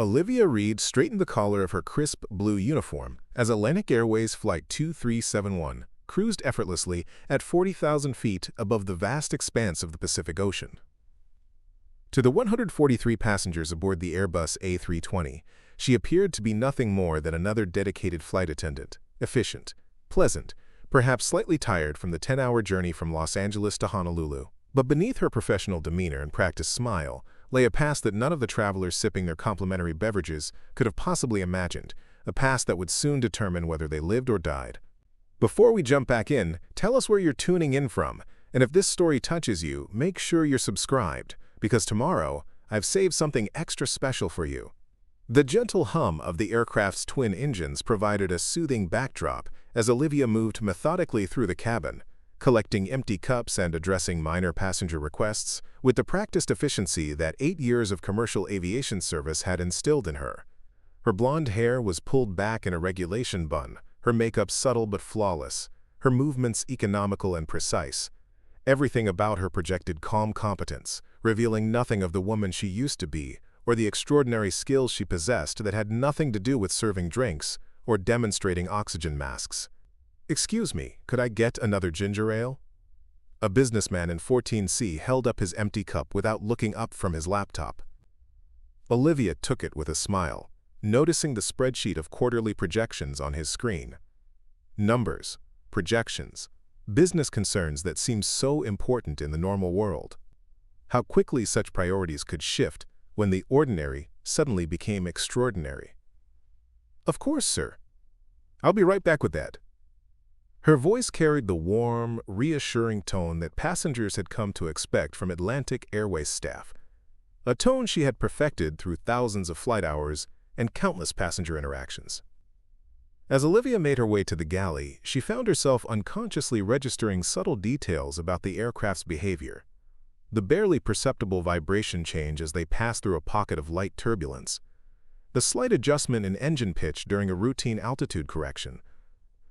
Olivia Reed straightened the collar of her crisp blue uniform as Atlantic Airways Flight 2371 cruised effortlessly at 40,000 feet above the vast expanse of the Pacific Ocean. To the 143 passengers aboard the Airbus A320, she appeared to be nothing more than another dedicated flight attendant, efficient, pleasant, perhaps slightly tired from the 10-hour journey from Los Angeles to Honolulu. But beneath her professional demeanor and practiced smile lay a past that none of the travelers sipping their complimentary beverages could have possibly imagined, a past that would soon determine whether they lived or died. Before we jump back in, tell us where you're tuning in from, and if this story touches you, make sure you're subscribed, because tomorrow, I've saved something extra special for you. The gentle hum of the aircraft's twin engines provided a soothing backdrop as Olivia moved methodically through the cabin, collecting empty cups and addressing minor passenger requests with the practiced efficiency that 8 years of commercial aviation service had instilled in her. Her blonde hair was pulled back in a regulation bun, her makeup subtle but flawless, her movements economical and precise. Everything about her projected calm competence, revealing nothing of the woman she used to be or the extraordinary skills she possessed that had nothing to do with serving drinks or demonstrating oxygen masks. "Excuse me, could I get another ginger ale?" A businessman in 14C held up his empty cup without looking up from his laptop. Olivia took it with a smile, noticing the spreadsheet of quarterly projections on his screen. Numbers, projections, business concerns that seemed so important in the normal world. How quickly such priorities could shift when the ordinary suddenly became extraordinary. "Of course, sir. I'll be right back with that." Her voice carried the warm, reassuring tone that passengers had come to expect from Atlantic Airways staff, a tone she had perfected through thousands of flight hours and countless passenger interactions. As Olivia made her way to the galley, she found herself unconsciously registering subtle details about the aircraft's behavior. The barely perceptible vibration change as they passed through a pocket of light turbulence, the slight adjustment in engine pitch during a routine altitude correction,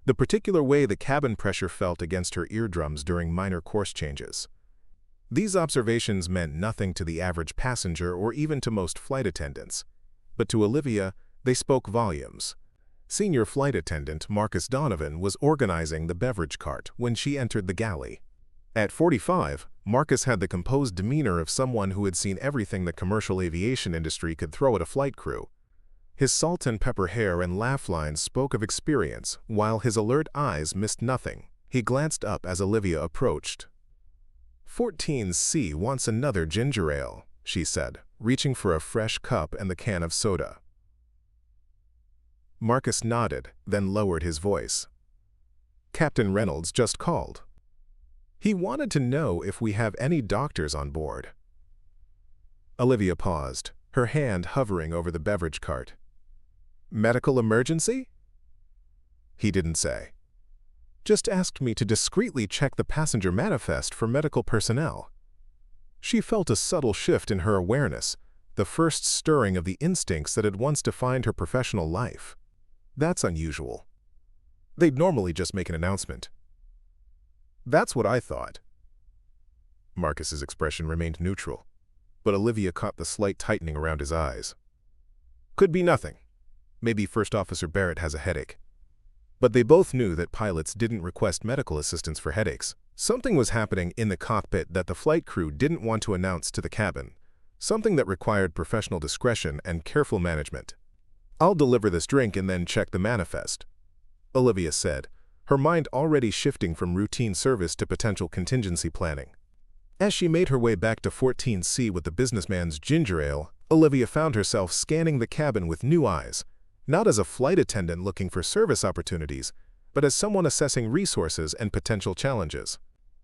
the particular way the cabin pressure felt against her eardrums during minor course changes. These observations meant nothing to the average passenger or even to most flight attendants, but to Olivia, they spoke volumes. Senior flight attendant Marcus Donovan was organizing the beverage cart when she entered the galley. At 45, Marcus had the composed demeanor of someone who had seen everything the commercial aviation industry could throw at a flight crew. His salt and pepper hair and laugh lines spoke of experience, while his alert eyes missed nothing. He glanced up as Olivia approached. "14C wants another ginger ale," she said, reaching for a fresh cup and the can of soda. Marcus nodded, then lowered his voice. "Captain Reynolds just called. He wanted to know if we have any doctors on board." Olivia paused, her hand hovering over the beverage cart. "Medical emergency?" He didn't say. "Just asked me to discreetly check the passenger manifest for medical personnel." She felt a subtle shift in her awareness, the first stirring of the instincts that had once defined her professional life. That's unusual. They'd normally just make an announcement. "That's what I thought." Marcus's expression remained neutral, but Olivia caught the slight tightening around his eyes. "Could be nothing. Maybe First Officer Barrett has a headache." But they both knew that pilots didn't request medical assistance for headaches. Something was happening in the cockpit that the flight crew didn't want to announce to the cabin, something that required professional discretion and careful management. "I'll deliver this drink and then check the manifest," Olivia said, her mind already shifting from routine service to potential contingency planning. As she made her way back to 14C with the businessman's ginger ale, Olivia found herself scanning the cabin with new eyes, not as a flight attendant looking for service opportunities, but as someone assessing resources and potential challenges.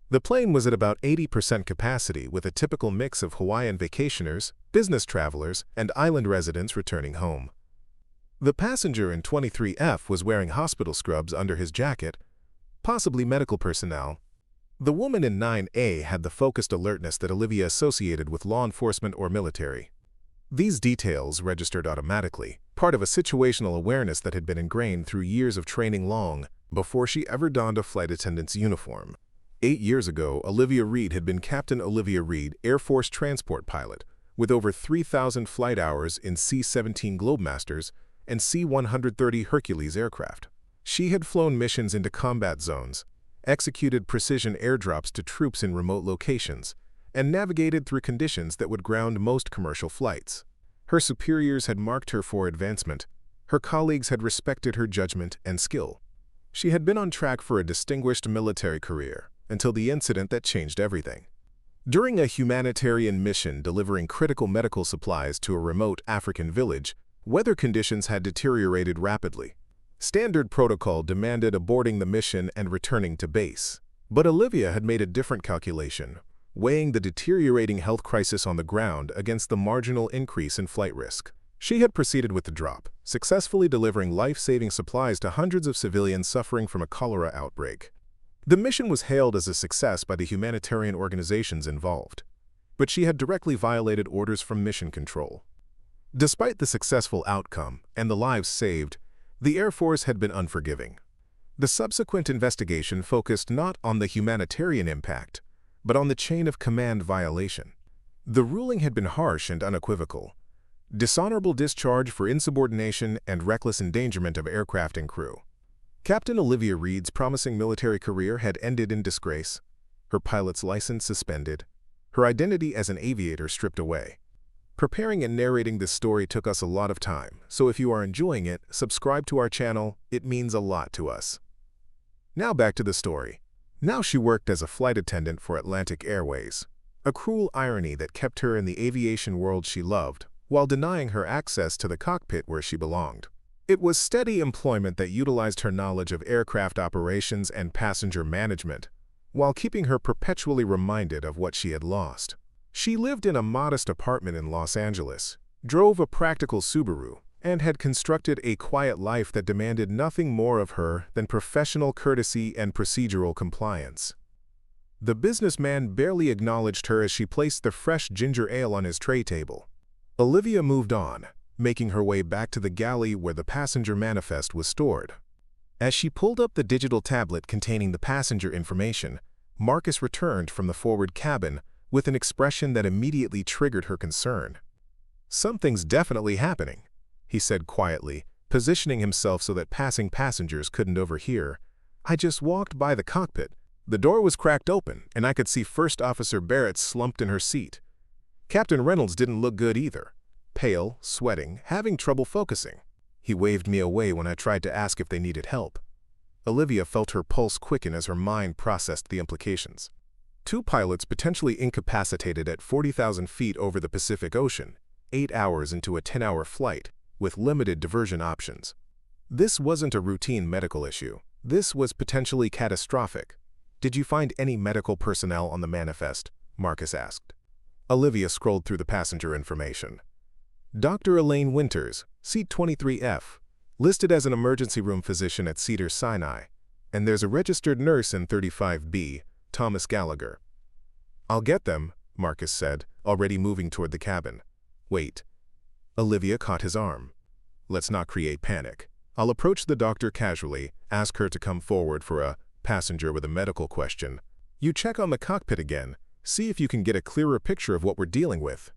The plane was at about 80% capacity with a typical mix of Hawaiian vacationers, business travelers, and island residents returning home. The passenger in 23F was wearing hospital scrubs under his jacket, possibly medical personnel. The woman in 9A had the focused alertness that Olivia associated with law enforcement or military. These details registered automatically, part of a situational awareness that had been ingrained through years of training long before she ever donned a flight attendant's uniform. 8 years ago, Olivia Reed had been Captain Olivia Reed, Air Force transport pilot, with over 3,000 flight hours in C-17 Globemasters and C-130 Hercules aircraft. She had flown missions into combat zones, executed precision airdrops to troops in remote locations, and navigated through conditions that would ground most commercial flights. Her superiors had marked her for advancement. Her colleagues had respected her judgment and skill. She had been on track for a distinguished military career until the incident that changed everything. During a humanitarian mission delivering critical medical supplies to a remote African village, weather conditions had deteriorated rapidly. Standard protocol demanded aborting the mission and returning to base. But Olivia had made a different calculation, weighing the deteriorating health crisis on the ground against the marginal increase in flight risk. She had proceeded with the drop, successfully delivering life-saving supplies to hundreds of civilians suffering from a cholera outbreak. The mission was hailed as a success by the humanitarian organizations involved, but she had directly violated orders from mission control. Despite the successful outcome and the lives saved, the Air Force had been unforgiving. The subsequent investigation focused not on the humanitarian impact, but on the chain of command violation. The ruling had been harsh and unequivocal: dishonorable discharge for insubordination and reckless endangerment of aircraft and crew. Captain Olivia Reed's promising military career had ended in disgrace, her pilot's license suspended, her identity as an aviator stripped away. Preparing and narrating this story took us a lot of time, so if you are enjoying it, subscribe to our channel. It means a lot to us. Now back to the story. Now she worked as a flight attendant for Atlantic Airways, a cruel irony that kept her in the aviation world she loved, while denying her access to the cockpit where she belonged. It was steady employment that utilized her knowledge of aircraft operations and passenger management, while keeping her perpetually reminded of what she had lost. She lived in a modest apartment in Los Angeles, drove a practical Subaru, and had constructed a quiet life that demanded nothing more of her than professional courtesy and procedural compliance. The businessman barely acknowledged her as she placed the fresh ginger ale on his tray table. Olivia moved on, making her way back to the galley where the passenger manifest was stored. As she pulled up the digital tablet containing the passenger information, Marcus returned from the forward cabin with an expression that immediately triggered her concern. "Something's definitely happening," he said quietly, positioning himself so that passing passengers couldn't overhear. "I just walked by the cockpit. The door was cracked open, and I could see First Officer Barrett slumped in her seat. Captain Reynolds didn't look good either. Pale, sweating, having trouble focusing. He waved me away when I tried to ask if they needed help." Olivia felt her pulse quicken as her mind processed the implications. 2 pilots potentially incapacitated at 40,000 feet over the Pacific Ocean, 8 hours into a 10-hour flight, with limited diversion options. This wasn't a routine medical issue. This was potentially catastrophic. "Did you find any medical personnel on the manifest?" Marcus asked. Olivia scrolled through the passenger information. Dr. Elaine Winters, Seat 23F, listed as an emergency room physician at Cedars-Sinai, and there's a registered nurse in 35B, Thomas Gallagher. "I'll get them," Marcus said, already moving toward the cabin. "Wait." Olivia caught his arm. "Let's not create panic. I'll approach the doctor casually, ask her to come forward for a passenger with a medical question. You check on the cockpit again, see if you can get a clearer picture of what we're dealing with."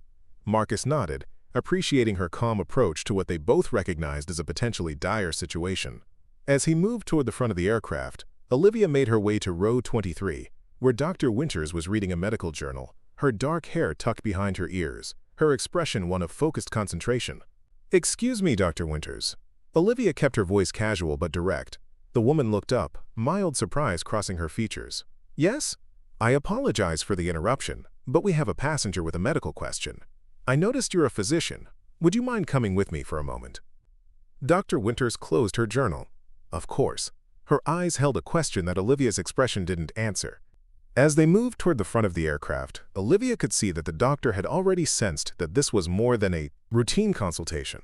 Marcus nodded, appreciating her calm approach to what they both recognized as a potentially dire situation. As he moved toward the front of the aircraft, Olivia made her way to row 23, where Dr. Winters was reading a medical journal, her dark hair tucked behind her ears, her expression one of focused concentration. "Excuse me, Dr. Winters." Olivia kept her voice casual but direct. The woman looked up, mild surprise crossing her features. "Yes? I apologize for the interruption, but we have a passenger with a medical question. I noticed you're a physician. Would you mind coming with me for a moment?" Dr. Winters closed her journal. Of course. Her eyes held a question that Olivia's expression didn't answer. As they moved toward the front of the aircraft, Olivia could see that the doctor had already sensed that this was more than a routine consultation.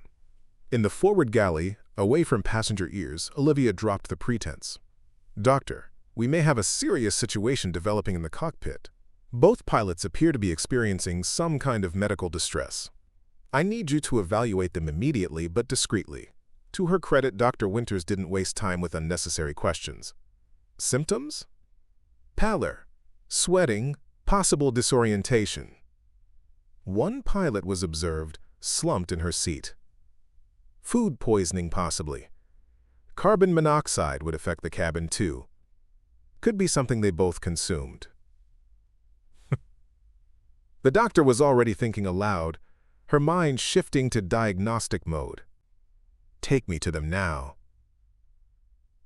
In the forward galley, away from passenger ears, Olivia dropped the pretense. "Doctor, we may have a serious situation developing in the cockpit. Both pilots appear to be experiencing some kind of medical distress. I need you to evaluate them immediately but discreetly." To her credit, Dr. Winters didn't waste time with unnecessary questions. "Symptoms?" "Pallor, sweating, possible disorientation." One pilot was observed, slumped in her seat. Food poisoning, possibly. Carbon monoxide would affect the cabin, too. Could be something they both consumed. The doctor was already thinking aloud, her mind shifting to diagnostic mode. Take me to them now.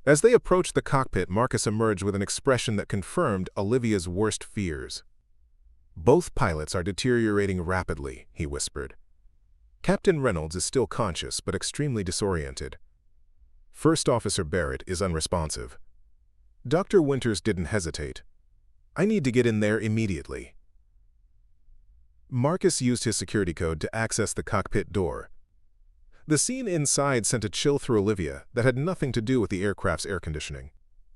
As they approached the cockpit, Marcus emerged with an expression that confirmed Olivia's worst fears. Both pilots are deteriorating rapidly, he whispered. Captain Reynolds is still conscious but extremely disoriented. First Officer Barrett is unresponsive. Dr. Winters didn't hesitate. I need to get in there immediately. Marcus used his security code to access the cockpit door. The scene inside sent a chill through Olivia that had nothing to do with the aircraft's air conditioning.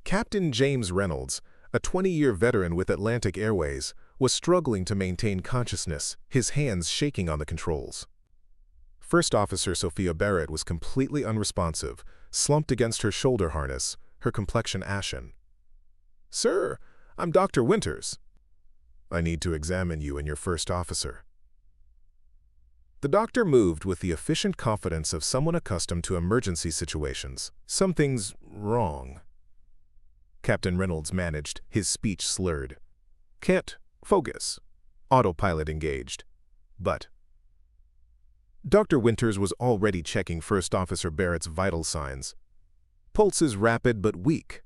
Captain James Reynolds, a 20-year veteran with Atlantic Airways, was struggling to maintain consciousness, his hands shaking on the controls. First Officer Sophia Barrett was completely unresponsive, slumped against her shoulder harness, her complexion ashen. "Sir, I'm Dr. Winters." "I need to examine you and your first officer." The doctor moved with the efficient confidence of someone accustomed to emergency situations. "Something's wrong." Captain Reynolds managed, his speech slurred. "Can't focus." Autopilot engaged. But Dr. Winters was already checking First Officer Barrett's vital signs. Pulses rapid but weak.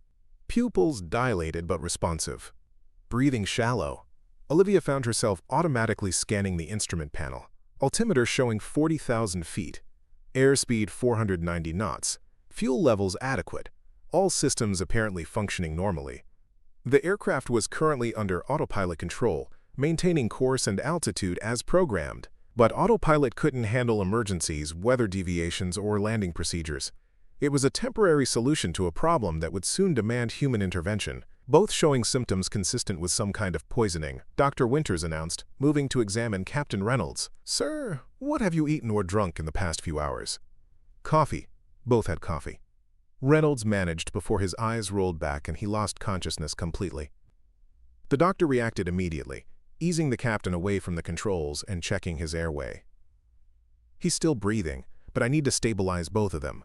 Pupils dilated but responsive. Breathing shallow. Olivia found herself automatically scanning the instrument panel. Altimeter showing 40,000 feet. Airspeed 490 knots. Fuel levels adequate. All systems apparently functioning normally. The aircraft was currently under autopilot control, maintaining course and altitude as programmed. But autopilot couldn't handle emergencies, weather deviations, or landing procedures. It was a temporary solution to a problem that would soon demand human intervention, both showing symptoms consistent with some kind of poisoning. Dr. Winters announced, moving to examine Captain Reynolds. "Sir, what have you eaten or drunk in the past few hours?" "Coffee." Both had coffee. Reynolds managed before his eyes rolled back and he lost consciousness completely. The doctor reacted immediately, easing the captain away from the controls and checking his airway. "He's still breathing, but I need to stabilize both of them.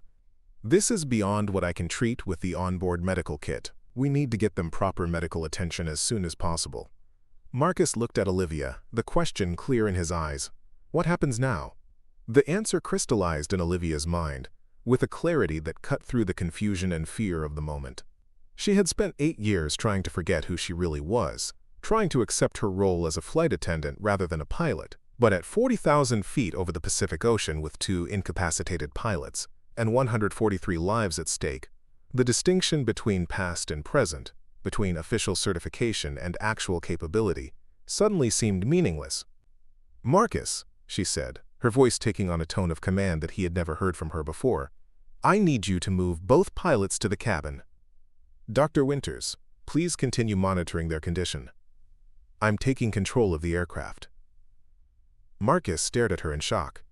This is beyond what I can treat with the onboard medical kit. We need to get them proper medical attention as soon as possible." Marcus looked at Olivia, the question clear in his eyes. What happens now? The answer crystallized in Olivia's mind, with a clarity that cut through the confusion and fear of the moment. She had spent 8 years trying to forget who she really was, trying to accept her role as a flight attendant rather than a pilot. But at 40,000 feet over the Pacific Ocean with 2 incapacitated pilots, and 143 lives at stake, the distinction between past and present, between official certification and actual capability, suddenly seemed meaningless. "Marcus," she said, her voice taking on a tone of command that he had never heard from her before, "I need you to move both pilots to the cabin. Dr. Winters, please continue monitoring their condition. I'm taking control of the aircraft." Marcus stared at her in shock.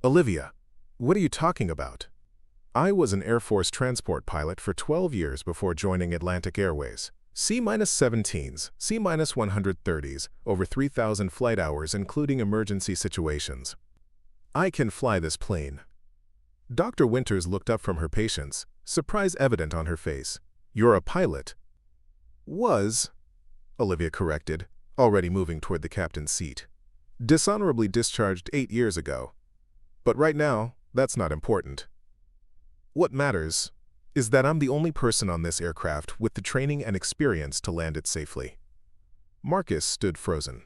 "Olivia, what are you talking about?" "I was an Air Force transport pilot for 12 years before joining Atlantic Airways. C-17s, C-130s, over 3,000 flight hours including emergency situations. I can fly this plane." Dr. Winters looked up from her patients, surprise evident on her face. "You're a pilot?" "Was," Olivia corrected, already moving toward the captain's seat. "Dishonorably discharged 8 years ago. But right now, that's not important. What matters is that I'm the only person on this aircraft with the training and experience to land it safely." Marcus stood frozen,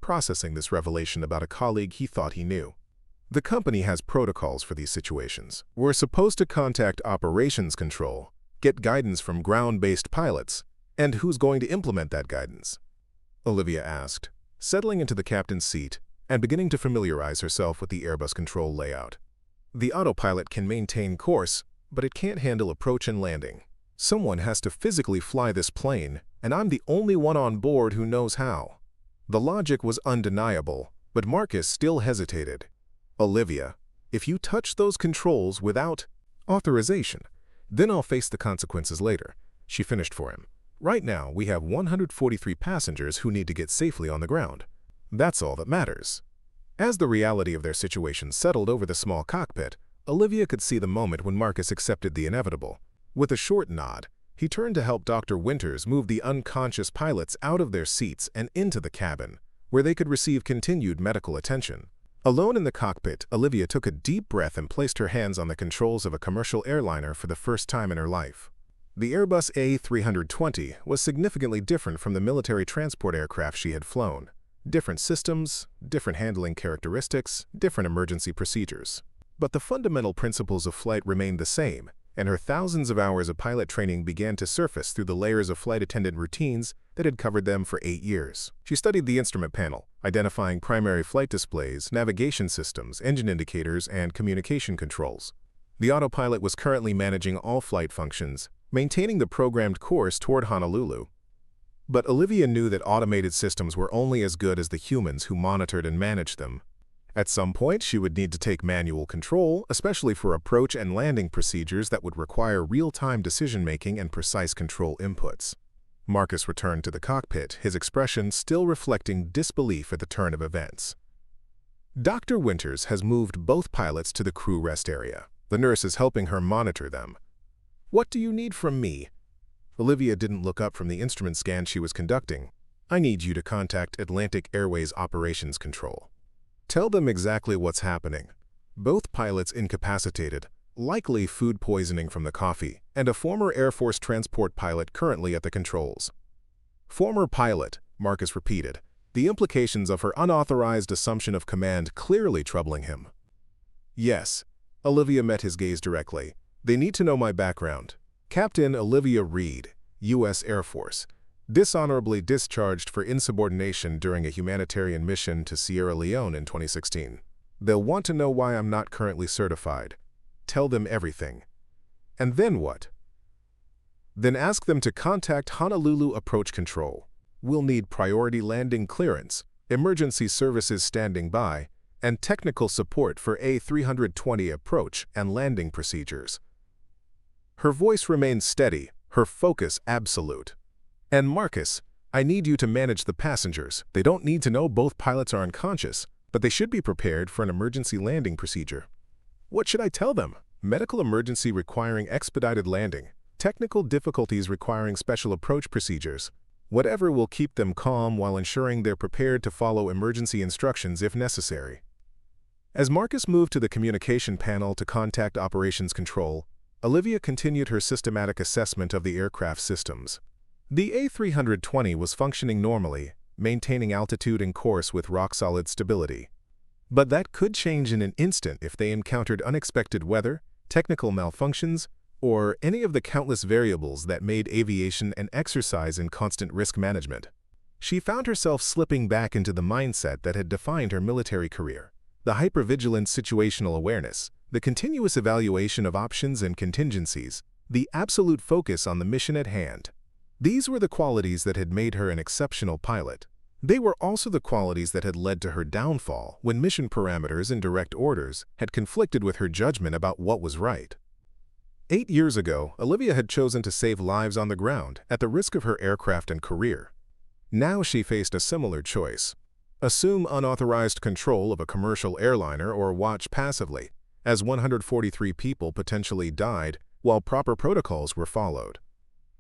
processing this revelation about a colleague he thought he knew. The company has protocols for these situations. We're supposed to contact operations control, get guidance from ground-based pilots, and who's going to implement that guidance? Olivia asked, settling into the captain's seat and beginning to familiarize herself with the Airbus control layout. The autopilot can maintain course, but it can't handle approach and landing. Someone has to physically fly this plane, and I'm the only one on board who knows how. The logic was undeniable, but Marcus still hesitated. "Olivia, if you touch those controls without authorization, then I'll face the consequences later," she finished for him. "Right now, we have 143 passengers who need to get safely on the ground." That's all that matters. As the reality of their situation settled over the small cockpit, Olivia could see the moment when Marcus accepted the inevitable. With a short nod, he turned to help Dr. Winters move the unconscious pilots out of their seats and into the cabin, where they could receive continued medical attention. Alone in the cockpit, Olivia took a deep breath and placed her hands on the controls of a commercial airliner for the first time in her life. The Airbus A320 was significantly different from the military transport aircraft she had flown. Different systems, different handling characteristics, different emergency procedures. But the fundamental principles of flight remained the same, and her thousands of hours of pilot training began to surface through the layers of flight attendant routines that had covered them for 8 years. She studied the instrument panel, identifying primary flight displays, navigation systems, engine indicators, and communication controls. The autopilot was currently managing all flight functions, maintaining the programmed course toward Honolulu. But Olivia knew that automated systems were only as good as the humans who monitored and managed them. At some point, she would need to take manual control, especially for approach and landing procedures that would require real-time decision-making and precise control inputs. Marcus returned to the cockpit, his expression still reflecting disbelief at the turn of events. Dr. Winters has moved both pilots to the crew rest area. The nurse is helping her monitor them. "What do you need from me?" Olivia didn't look up from the instrument scan she was conducting. "I need you to contact Atlantic Airways Operations Control. Tell them exactly what's happening. Both pilots incapacitated, likely food poisoning from the coffee, and a former Air Force transport pilot currently at the controls." "Former pilot," Marcus repeated, the implications of her unauthorized assumption of command clearly troubling him. "Yes." Olivia met his gaze directly. "They need to know my background. Captain Olivia Reed, U.S. Air Force, dishonorably discharged for insubordination during a humanitarian mission to Sierra Leone in 2016. They'll want to know why I'm not currently certified. Tell them everything." "And then what?" "Then ask them to contact Honolulu Approach Control. We'll need priority landing clearance, emergency services standing by, and technical support for A320 approach and landing procedures." Her voice remained steady, her focus absolute. "And Marcus, I need you to manage the passengers. They don't need to know both pilots are unconscious, but they should be prepared for an emergency landing procedure." "What should I tell them?" "Medical emergency requiring expedited landing, technical difficulties requiring special approach procedures. Whatever will keep them calm while ensuring they're prepared to follow emergency instructions if necessary." As Marcus moved to the communication panel to contact Operations Control, Olivia continued her systematic assessment of the aircraft systems. The A320 was functioning normally, maintaining altitude and course with rock-solid stability. But that could change in an instant if they encountered unexpected weather, technical malfunctions, or any of the countless variables that made aviation an exercise in constant risk management. She found herself slipping back into the mindset that had defined her military career: the hypervigilant situational awareness, the continuous evaluation of options and contingencies, the absolute focus on the mission at hand. These were the qualities that had made her an exceptional pilot. They were also the qualities that had led to her downfall when mission parameters and direct orders had conflicted with her judgment about what was right. 8 years ago, Olivia had chosen to save lives on the ground at the risk of her aircraft and career. Now she faced a similar choice: assume unauthorized control of a commercial airliner or watch passively as 143 people potentially died while proper protocols were followed.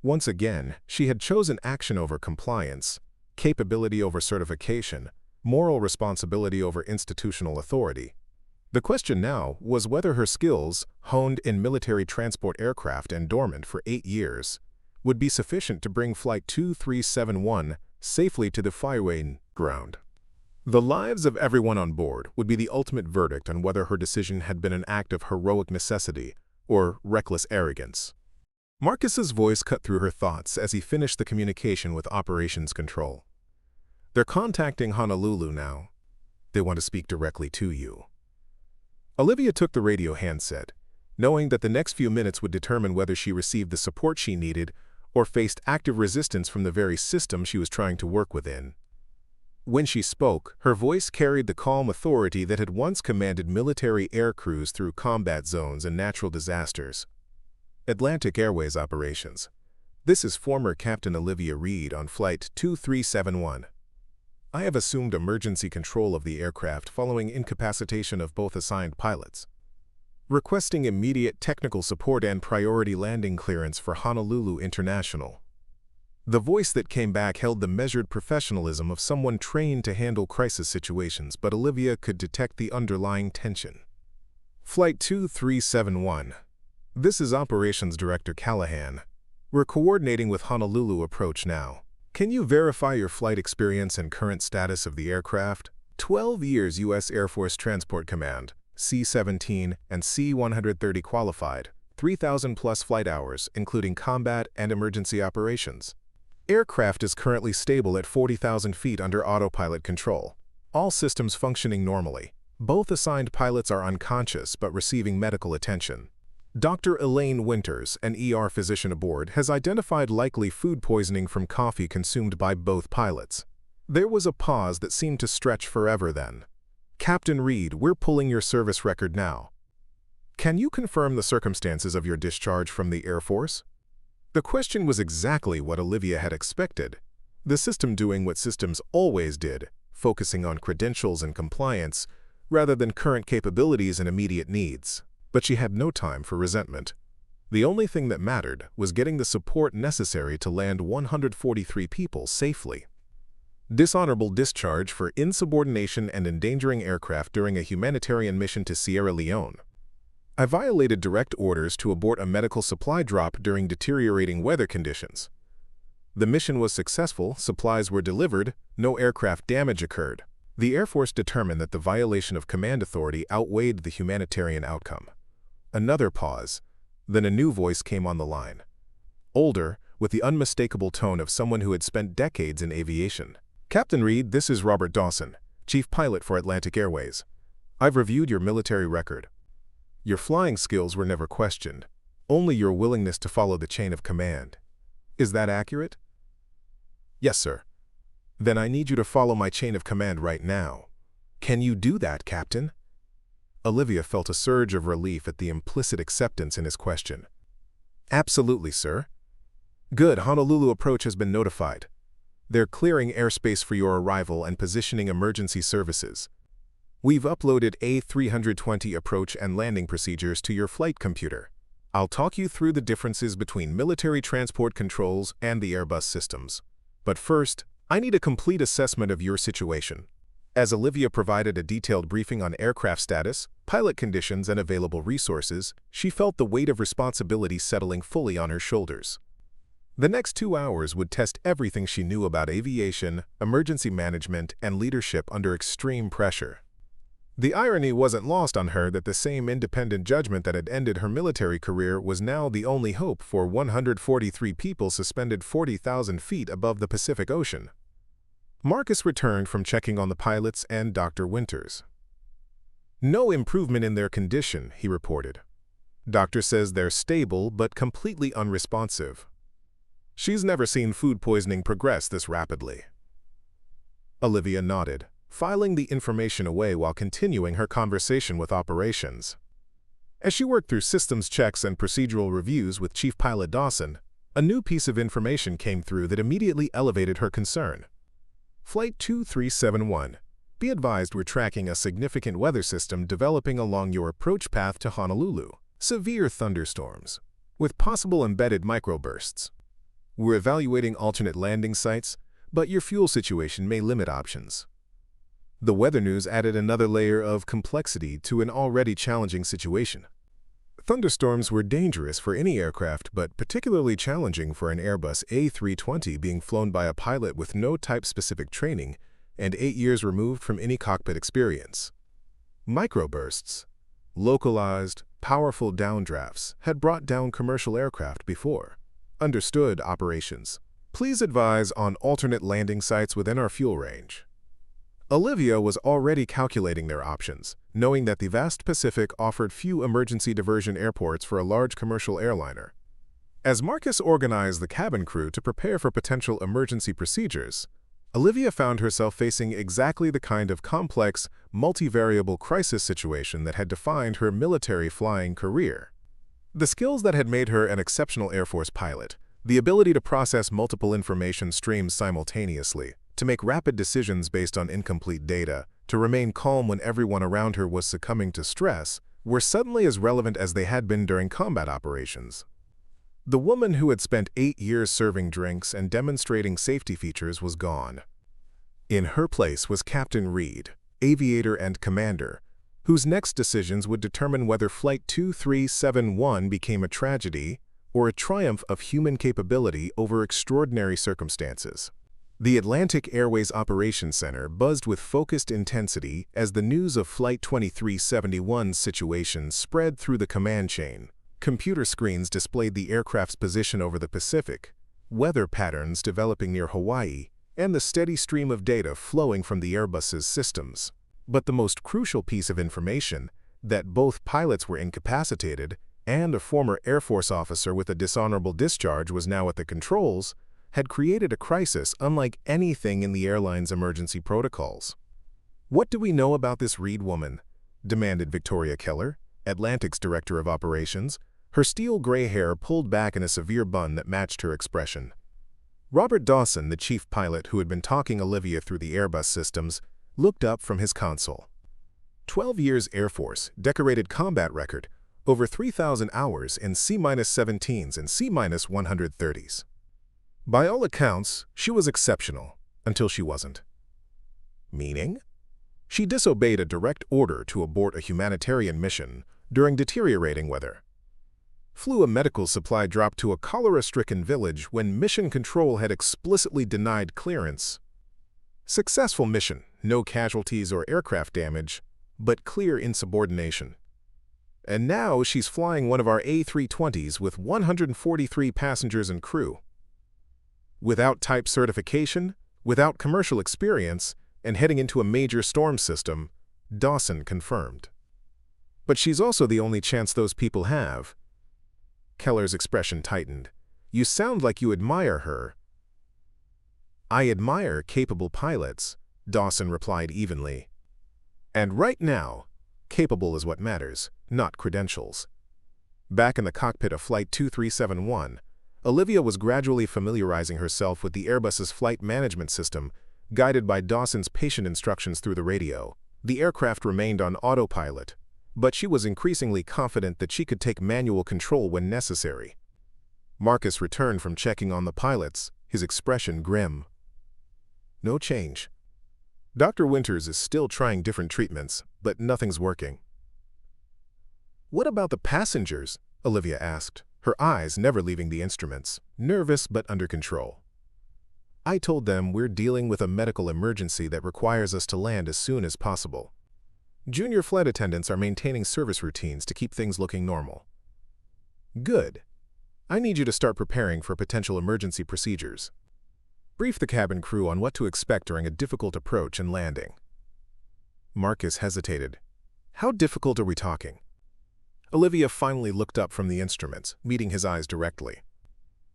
Once again, she had chosen action over compliance, capability over certification, moral responsibility over institutional authority. The question now was whether her skills, honed in military transport aircraft and dormant for 8 years, would be sufficient to bring Flight 2371 safely to the flying ground. The lives of everyone on board would be the ultimate verdict on whether her decision had been an act of heroic necessity or reckless arrogance. Marcus's voice cut through her thoughts as he finished the communication with Operations Control. "They're contacting Honolulu now. They want to speak directly to you." Olivia took the radio handset, knowing that the next few minutes would determine whether she received the support she needed or faced active resistance from the very system she was trying to work within. When she spoke, her voice carried the calm authority that had once commanded military air crews through combat zones and natural disasters. "Atlantic Airways Operations. This is former Captain Olivia Reed on Flight 2371. I have assumed emergency control of the aircraft following incapacitation of both assigned pilots, requesting immediate technical support and priority landing clearance for Honolulu International. The voice that came back held the measured professionalism of someone trained to handle crisis situations, but Olivia could detect the underlying tension. Flight 2371. This is Operations Director Callahan. We're coordinating with Honolulu approach now. Can you verify your flight experience and current status of the aircraft? 12 years U.S. Air Force Transport Command, C-17 and C-130 qualified, 3,000+ flight hours, including combat and emergency operations. Aircraft is currently stable at 40,000 feet under autopilot control. All systems functioning normally. Both assigned pilots are unconscious but receiving medical attention. Dr. Elaine Winters, an ER physician aboard, has identified likely food poisoning from coffee consumed by both pilots. There was a pause that seemed to stretch forever then. Captain Reed, we're pulling your service record now. Can you confirm the circumstances of your discharge from the Air Force? The question was exactly what Olivia had expected. The system doing what systems always did, focusing on credentials and compliance, rather than current capabilities and immediate needs. But she had no time for resentment. The only thing that mattered was getting the support necessary to land 143 people safely. Dishonorable discharge for insubordination and endangering aircraft during a humanitarian mission to Sierra Leone. I violated direct orders to abort a medical supply drop during deteriorating weather conditions. The mission was successful, supplies were delivered, no aircraft damage occurred. The Air Force determined that the violation of command authority outweighed the humanitarian outcome. Another pause, then a new voice came on the line. Older, with the unmistakable tone of someone who had spent decades in aviation. Captain Reed, this is Robert Dawson, Chief Pilot for Atlantic Airways. I've reviewed your military record. Your flying skills were never questioned, only your willingness to follow the chain of command. Is that accurate? Yes, sir. Then I need you to follow my chain of command right now. Can you do that, Captain? Olivia felt a surge of relief at the implicit acceptance in his question. Absolutely, sir. Good, Honolulu approach has been notified. They're clearing airspace for your arrival and positioning emergency services. We've uploaded A320 approach and landing procedures to your flight computer. I'll talk you through the differences between military transport controls and the Airbus systems. But first, I need a complete assessment of your situation. As Olivia provided a detailed briefing on aircraft status, pilot conditions, and available resources, she felt the weight of responsibility settling fully on her shoulders. The next 2 hours would test everything she knew about aviation, emergency management, and leadership under extreme pressure. The irony wasn't lost on her that the same independent judgment that had ended her military career was now the only hope for 143 people suspended 40,000 feet above the Pacific Ocean. Marcus returned from checking on the pilots and Dr. Winters. No improvement in their condition, he reported. Doctor says they're stable but completely unresponsive. She's never seen food poisoning progress this rapidly. Olivia nodded, filing the information away while continuing her conversation with operations. As she worked through systems checks and procedural reviews with Chief Pilot Dawson, a new piece of information came through that immediately elevated her concern. Flight 2371. Be advised we're tracking a significant weather system developing along your approach path to Honolulu. Severe thunderstorms, with possible embedded microbursts. We're evaluating alternate landing sites, but your fuel situation may limit options. The weather news added another layer of complexity to an already challenging situation. Thunderstorms were dangerous for any aircraft, but particularly challenging for an Airbus A320 being flown by a pilot with no type-specific training and 8 years removed from any cockpit experience. Microbursts, localized, powerful downdrafts, had brought down commercial aircraft before. Understood, operations. Please advise on alternate landing sites within our fuel range. Olivia was already calculating their options, knowing that the vast Pacific offered few emergency diversion airports for a large commercial airliner. As Marcus organized the cabin crew to prepare for potential emergency procedures, Olivia found herself facing exactly the kind of complex, multivariable crisis situation that had defined her military flying career. The skills that had made her an exceptional Air Force pilot, the ability to process multiple information streams simultaneously, to make rapid decisions based on incomplete data, to remain calm when everyone around her was succumbing to stress, were suddenly as relevant as they had been during combat operations. The woman who had spent 8 years serving drinks and demonstrating safety features was gone. In her place was Captain Reed, aviator and commander, whose next decisions would determine whether Flight 2371 became a tragedy or a triumph of human capability over extraordinary circumstances. The Atlantic Airways Operations Center buzzed with focused intensity as the news of Flight 2371's situation spread through the command chain. Computer screens displayed the aircraft's position over the Pacific, weather patterns developing near Hawaii, and the steady stream of data flowing from the Airbus's systems. But the most crucial piece of information, that both pilots were incapacitated and a former Air Force officer with a dishonorable discharge was now at the controls, had created a crisis unlike anything in the airline's emergency protocols. "What do we know about this Reed woman?" demanded Victoria Keller, Atlantic's director of operations, her steel gray hair pulled back in a severe bun that matched her expression. Robert Dawson, the chief pilot who had been talking Olivia through the Airbus systems, looked up from his console. 12 years Air Force, decorated combat record, over 3,000 hours in C-17s and C-130s. By all accounts, she was exceptional, until she wasn't. Meaning? She disobeyed a direct order to abort a humanitarian mission during deteriorating weather. Flew a medical supply drop to a cholera-stricken village when mission control had explicitly denied clearance. Successful mission, no casualties or aircraft damage, but clear insubordination. And now she's flying one of our A320s with 143 passengers and crew. Without type certification, without commercial experience, and heading into a major storm system, Dawson confirmed. But she's also the only chance those people have. Keller's expression tightened. "You sound like you admire her." "I admire capable pilots," Dawson replied evenly. "And right now, capable is what matters, not credentials." Back in the cockpit of Flight 2371, Olivia was gradually familiarizing herself with the Airbus's flight management system, guided by Dawson's patient instructions through the radio. The aircraft remained on autopilot, but she was increasingly confident that she could take manual control when necessary. Marcus returned from checking on the pilots, his expression grim. "No change. Dr. Winters is still trying different treatments, but nothing's working." "What about the passengers?" Olivia asked, her eyes never leaving the instruments, nervous but under control. "I told them we're dealing with a medical emergency that requires us to land as soon as possible. Junior flight attendants are maintaining service routines to keep things looking normal." "Good. I need you to start preparing for potential emergency procedures. Brief the cabin crew on what to expect during a difficult approach and landing." Marcus hesitated. "How difficult are we talking?" Olivia finally looked up from the instruments, meeting his eyes directly.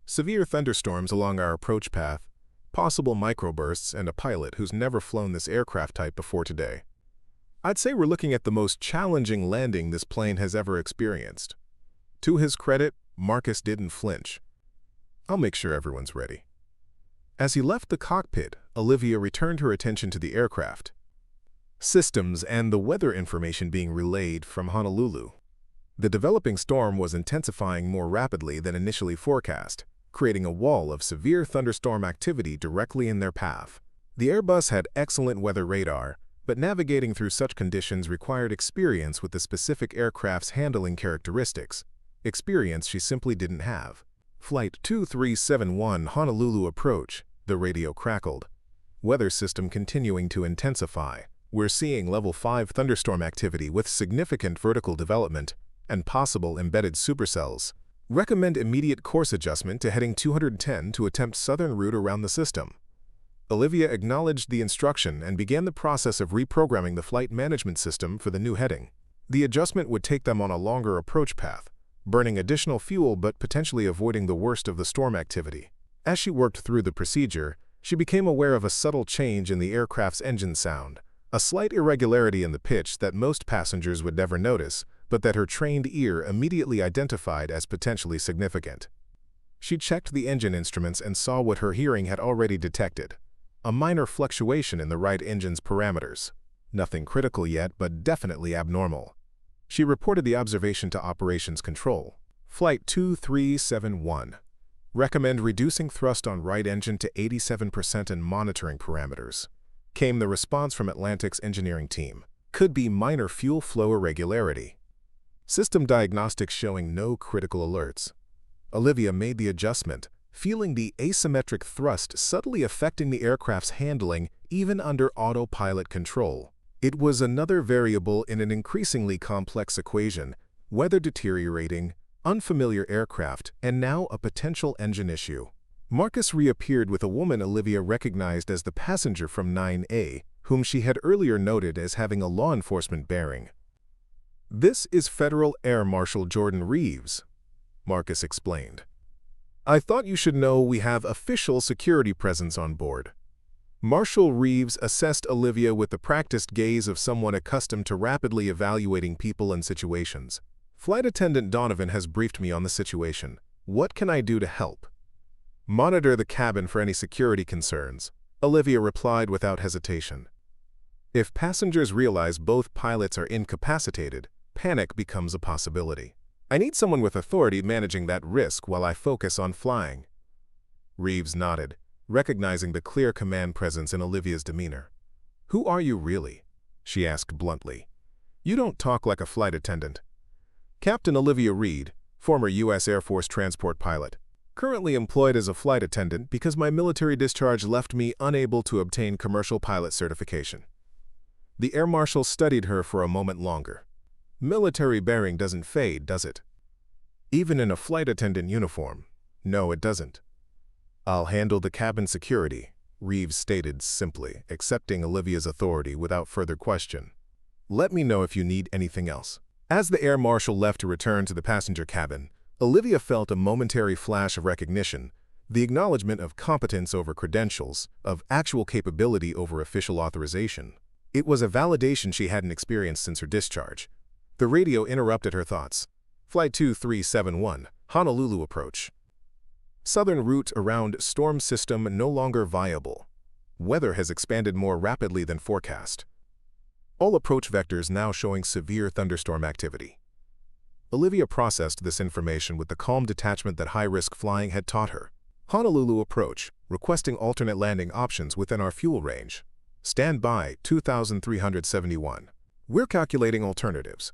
"Severe thunderstorms along our approach path, possible microbursts, and a pilot who's never flown this aircraft type before today. I'd say we're looking at the most challenging landing this plane has ever experienced." To his credit, Marcus didn't flinch. "I'll make sure everyone's ready." As he left the cockpit, Olivia returned her attention to the aircraft systems and the weather information being relayed from Honolulu. The developing storm was intensifying more rapidly than initially forecast, creating a wall of severe thunderstorm activity directly in their path. The Airbus had excellent weather radar, but navigating through such conditions required experience with the specific aircraft's handling characteristics, experience she simply didn't have. "Flight 2371 Honolulu approach," the radio crackled. "Weather system continuing to intensify. We're seeing level 5 thunderstorm activity with significant vertical development and possible embedded supercells. Recommend immediate course adjustment to heading 210 to attempt southern route around the system." Olivia acknowledged the instruction and began the process of reprogramming the flight management system for the new heading. The adjustment would take them on a longer approach path, burning additional fuel but potentially avoiding the worst of the storm activity. As she worked through the procedure, she became aware of a subtle change in the aircraft's engine sound, a slight irregularity in the pitch that most passengers would never notice, but that her trained ear immediately identified as potentially significant. She checked the engine instruments and saw what her hearing had already detected: a minor fluctuation in the right engine's parameters. Nothing critical yet, but definitely abnormal. She reported the observation to Operations Control. Flight 2371. Recommend reducing thrust on right engine to 87% and monitoring parameters. Came the response from Atlantic's engineering team. Could be minor fuel flow irregularity. System diagnostics showing no critical alerts. Olivia made the adjustment, feeling the asymmetric thrust subtly affecting the aircraft's handling even under autopilot control. It was another variable in an increasingly complex equation: weather deteriorating, unfamiliar aircraft, and now a potential engine issue. Marcus reappeared with a woman Olivia recognized as the passenger from 9A, whom she had earlier noted as having a law enforcement bearing. "This is Federal Air Marshal Jordan Reeves," Marcus explained. "I thought you should know we have official security presence on board." Marshal Reeves assessed Olivia with the practiced gaze of someone accustomed to rapidly evaluating people and situations. "Flight Attendant Donovan has briefed me on the situation. What can I do to help?" "Monitor the cabin for any security concerns," Olivia replied without hesitation. If passengers realize both pilots are incapacitated, panic becomes a possibility. "I need someone with authority managing that risk while I focus on flying." Reeves nodded, recognizing the clear command presence in Olivia's demeanor. "Who are you really?" she asked bluntly. "You don't talk like a flight attendant." "Captain Olivia Reed, former U.S. Air Force transport pilot. Currently employed as a flight attendant because my military discharge left me unable to obtain commercial pilot certification." The Air Marshal studied her for a moment longer. "Military bearing doesn't fade, does it?" "Even in a flight attendant uniform, no, it doesn't." "I'll handle the cabin security," Reeves stated simply, accepting Olivia's authority without further question. "Let me know if you need anything else." As the Air Marshal left to return to the passenger cabin, Olivia felt a momentary flash of recognition, the acknowledgement of competence over credentials, of actual capability over official authorization. It was a validation she hadn't experienced since her discharge. The radio interrupted her thoughts. Flight 2371, Honolulu approach. Southern route around storm system no longer viable. Weather has expanded more rapidly than forecast. All approach vectors now showing severe thunderstorm activity. Olivia processed this information with the calm detachment that high-risk flying had taught her. Honolulu approach, requesting alternate landing options within our fuel range. Stand by, 2371. We're calculating alternatives.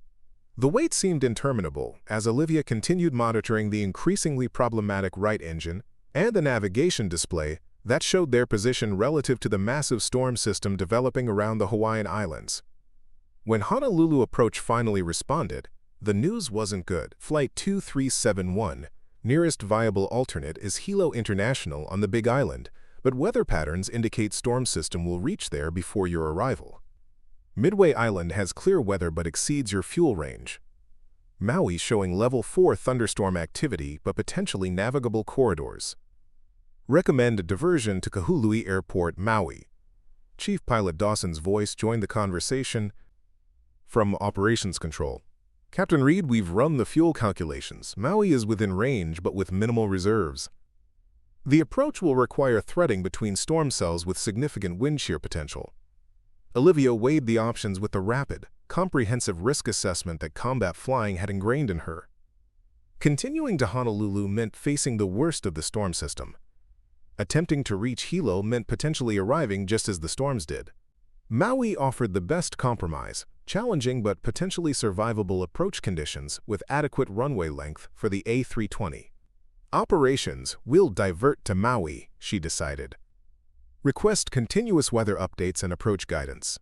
The wait seemed interminable as Olivia continued monitoring the increasingly problematic right engine and the navigation display that showed their position relative to the massive storm system developing around the Hawaiian Islands. When Honolulu approach finally responded, the news wasn't good. Flight 2371, nearest viable alternate is Hilo International on the Big Island, but weather patterns indicate storm system will reach there before your arrival. Midway Island has clear weather but exceeds your fuel range. Maui showing level 4 thunderstorm activity but potentially navigable corridors. Recommend a diversion to Kahului Airport, Maui. Chief Pilot Dawson's voice joined the conversation. From Operations Control. "Captain Reed, we've run the fuel calculations. Maui is within range but with minimal reserves. The approach will require threading between storm cells with significant wind shear potential." Olivia weighed the options with the rapid, comprehensive risk assessment that combat flying had ingrained in her. Continuing to Honolulu meant facing the worst of the storm system. Attempting to reach Hilo meant potentially arriving just as the storms did. Maui offered the best compromise, challenging but potentially survivable approach conditions with adequate runway length for the A320. Operations will divert to Maui, she decided. Request continuous weather updates and approach guidance.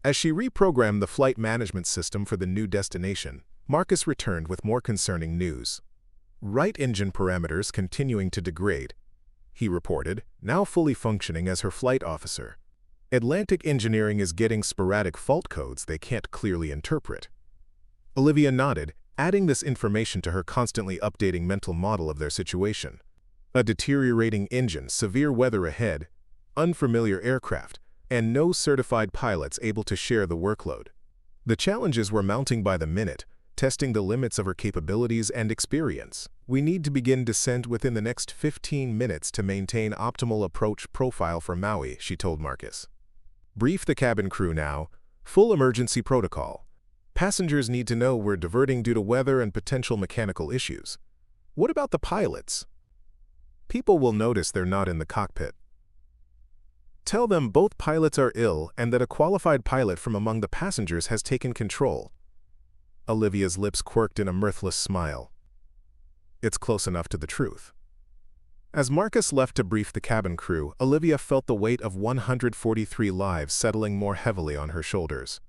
As she reprogrammed the flight management system for the new destination, Marcus returned with more concerning news. Right engine parameters continuing to degrade, he reported, now fully functioning as her flight officer. Atlantic Engineering is getting sporadic fault codes they can't clearly interpret. Olivia nodded, adding this information to her constantly updating mental model of their situation. A deteriorating engine, severe weather ahead, unfamiliar aircraft, and no certified pilots able to share the workload. The challenges were mounting by the minute, testing the limits of her capabilities and experience. We need to begin descent within the next 15 minutes to maintain optimal approach profile for Maui, she told Marcus. Brief the cabin crew now. Full emergency protocol. Passengers need to know we're diverting due to weather and potential mechanical issues. What about the pilots? People will notice they're not in the cockpit. Tell them both pilots are ill and that a qualified pilot from among the passengers has taken control. Olivia's lips quirked in a mirthless smile. It's close enough to the truth. As Marcus left to brief the cabin crew, Olivia felt the weight of 143 lives settling more heavily on her shoulders.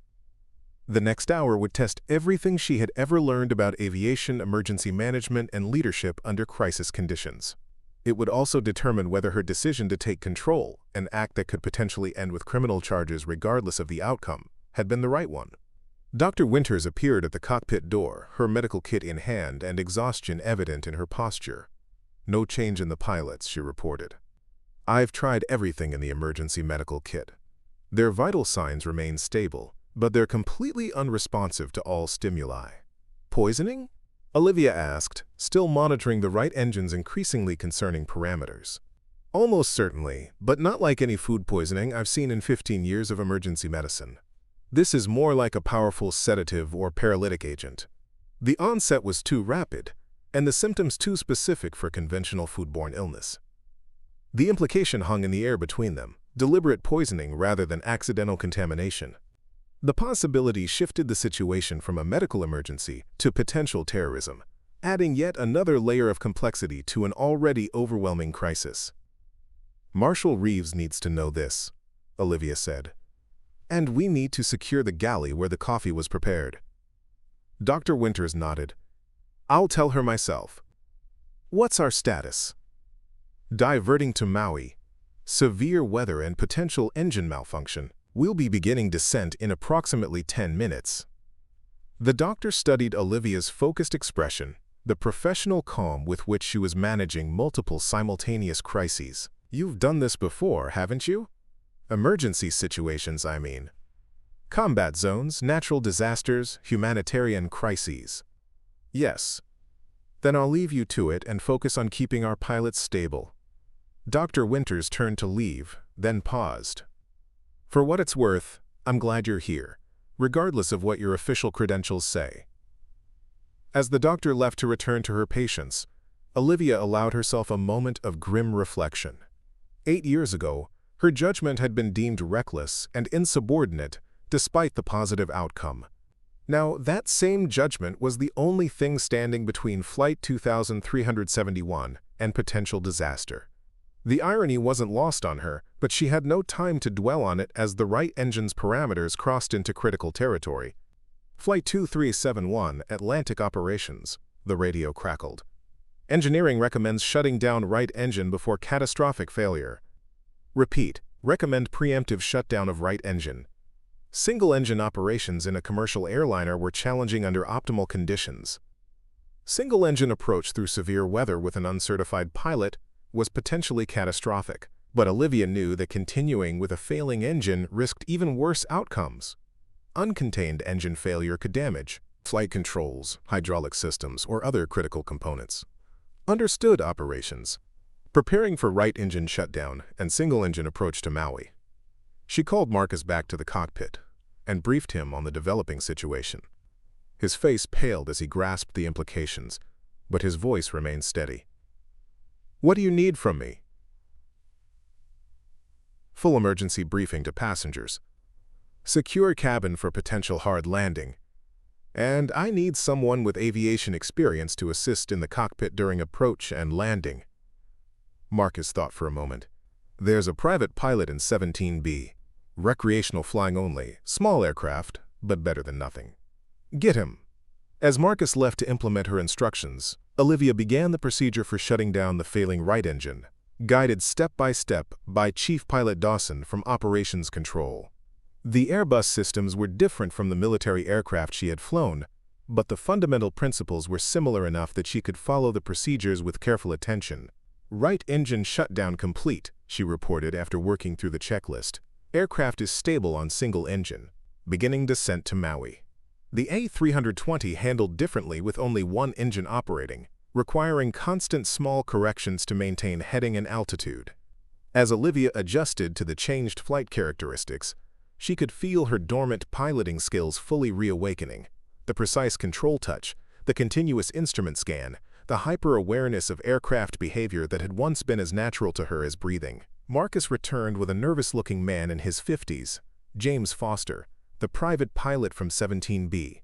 The next hour would test everything she had ever learned about aviation, emergency management, and leadership under crisis conditions. It would also determine whether her decision to take control, an act that could potentially end with criminal charges regardless of the outcome, had been the right one. Dr. Winters appeared at the cockpit door, her medical kit in hand and exhaustion evident in her posture. No change in the pilots, she reported. I've tried everything in the emergency medical kit. Their vital signs remain stable, but they're completely unresponsive to all stimuli. Poisoning? Olivia asked, still monitoring the right engine's increasingly concerning parameters. Almost certainly, but not like any food poisoning I've seen in 15 years of emergency medicine. This is more like a powerful sedative or paralytic agent. The onset was too rapid, and the symptoms too specific for conventional foodborne illness. The implication hung in the air between them, deliberate poisoning rather than accidental contamination. The possibility shifted the situation from a medical emergency to potential terrorism, adding yet another layer of complexity to an already overwhelming crisis. Marshal Reeves needs to know this, Olivia said. And we need to secure the galley where the coffee was prepared. Dr. Winters nodded. I'll tell her myself. What's our status? Diverting to Maui. Severe weather and potential engine malfunction. We'll be beginning descent in approximately 10 minutes. The doctor studied Olivia's focused expression, the professional calm with which she was managing multiple simultaneous crises. You've done this before, haven't you? Emergency situations, I mean. Combat zones, natural disasters, humanitarian crises. Yes. Then I'll leave you to it and focus on keeping our pilots stable. Dr. Winters turned to leave, then paused. For what it's worth, I'm glad you're here, regardless of what your official credentials say. As the doctor left to return to her patients, Olivia allowed herself a moment of grim reflection. 8 years ago, her judgment had been deemed reckless and insubordinate despite the positive outcome. Now, that same judgment was the only thing standing between Flight 2371 and potential disaster. The irony wasn't lost on her, but she had no time to dwell on it as the right engine's parameters crossed into critical territory. Flight 2371, Atlantic operations, the radio crackled. Engineering recommends shutting down right engine before catastrophic failure. Repeat, recommend preemptive shutdown of right engine. Single-engine operations in a commercial airliner were challenging under optimal conditions. Single-engine approach through severe weather with an uncertified pilot was potentially catastrophic, but Olivia knew that continuing with a failing engine risked even worse outcomes. Uncontained engine failure could damage flight controls, hydraulic systems, or other critical components. Understood operations. Preparing for right engine shutdown and single-engine approach to Maui. She called Marcus back to the cockpit and briefed him on the developing situation. His face paled as he grasped the implications, but his voice remained steady. What do you need from me? Full emergency briefing to passengers. Secure cabin for potential hard landing. And I need someone with aviation experience to assist in the cockpit during approach and landing. Marcus thought for a moment. There's a private pilot in 17B. Recreational flying only, small aircraft, but better than nothing. Get him. As Marcus left to implement her instructions, Olivia began the procedure for shutting down the failing right engine, guided step by step by Chief Pilot Dawson from Operations Control. The Airbus systems were different from the military aircraft she had flown, but the fundamental principles were similar enough that she could follow the procedures with careful attention. Right engine shutdown complete, she reported after working through the checklist. Aircraft is stable on single engine. Beginning descent to Maui. The A320 handled differently with only one engine operating, requiring constant small corrections to maintain heading and altitude. As Olivia adjusted to the changed flight characteristics, she could feel her dormant piloting skills fully reawakening. The precise control touch, the continuous instrument scan, the hyper-awareness of aircraft behavior that had once been as natural to her as breathing. Marcus returned with a nervous-looking man in his 50s, James Foster, the private pilot from 17B.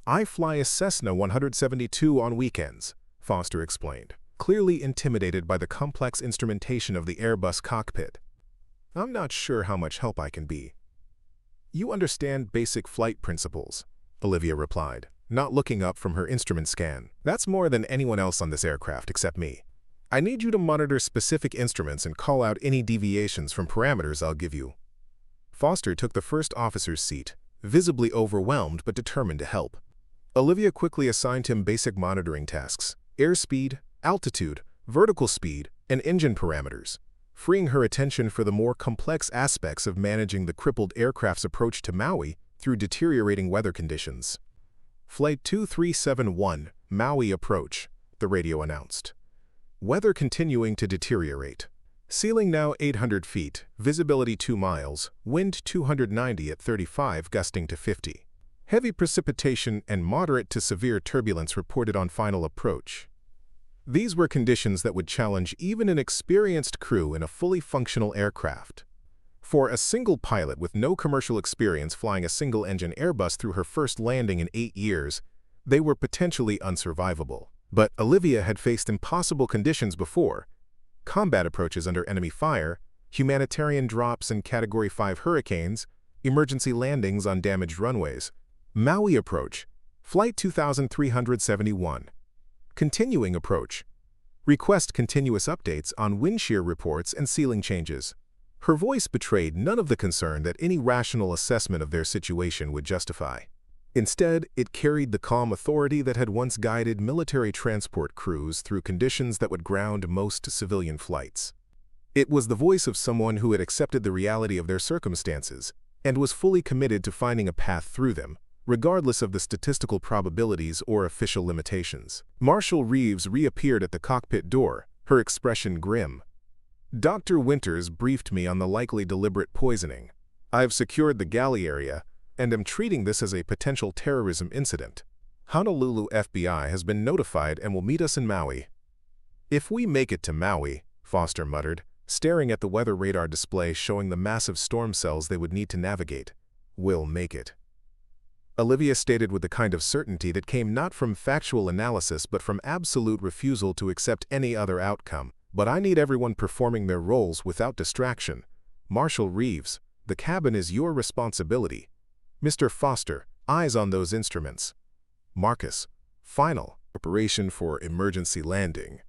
"I fly a Cessna 172 on weekends," Foster explained, clearly intimidated by the complex instrumentation of the Airbus cockpit. "I'm not sure how much help I can be." "You understand basic flight principles," Olivia replied, not looking up from her instrument scan. "That's more than anyone else on this aircraft except me. I need you to monitor specific instruments and call out any deviations from parameters I'll give you." Foster took the first officer's seat, visibly overwhelmed but determined to help. Olivia quickly assigned him basic monitoring tasks: airspeed, altitude, vertical speed, and engine parameters, freeing her attention for the more complex aspects of managing the crippled aircraft's approach to Maui through deteriorating weather conditions. "Flight 2371, Maui approach," the radio announced. "Weather continuing to deteriorate. Ceiling now 800 feet, visibility 2 miles, wind 290 at 35 gusting to 50. Heavy precipitation and moderate to severe turbulence reported on final approach." These were conditions that would challenge even an experienced crew in a fully functional aircraft. For a single pilot with no commercial experience flying a single-engine Airbus through her first landing in 8 years, they were potentially unsurvivable. But Olivia had faced impossible conditions before: combat approaches under enemy fire, humanitarian drops in Category 5 hurricanes, emergency landings on damaged runways. Maui approach, Flight 2371. Continuing approach. Request continuous updates on wind shear reports and ceiling changes. Her voice betrayed none of the concern that any rational assessment of their situation would justify. Instead, it carried the calm authority that had once guided military transport crews through conditions that would ground most civilian flights. It was the voice of someone who had accepted the reality of their circumstances and was fully committed to finding a path through them, regardless of the statistical probabilities or official limitations. Marshal Reeves reappeared at the cockpit door, her expression grim. "Dr. Winters briefed me on the likely deliberate poisoning. I've secured the galley area and am treating this as a potential terrorism incident. Honolulu FBI has been notified and will meet us in Maui." "If we make it to Maui," Foster muttered, staring at the weather radar display showing the massive storm cells they would need to navigate, "we'll make it." Olivia stated with the kind of certainty that came not from factual analysis but from absolute refusal to accept any other outcome. "But I need everyone performing their roles without distraction. Marshal Reeves, the cabin is your responsibility. Mr. Foster, eyes on those instruments. Marcus, final preparation for emergency landing."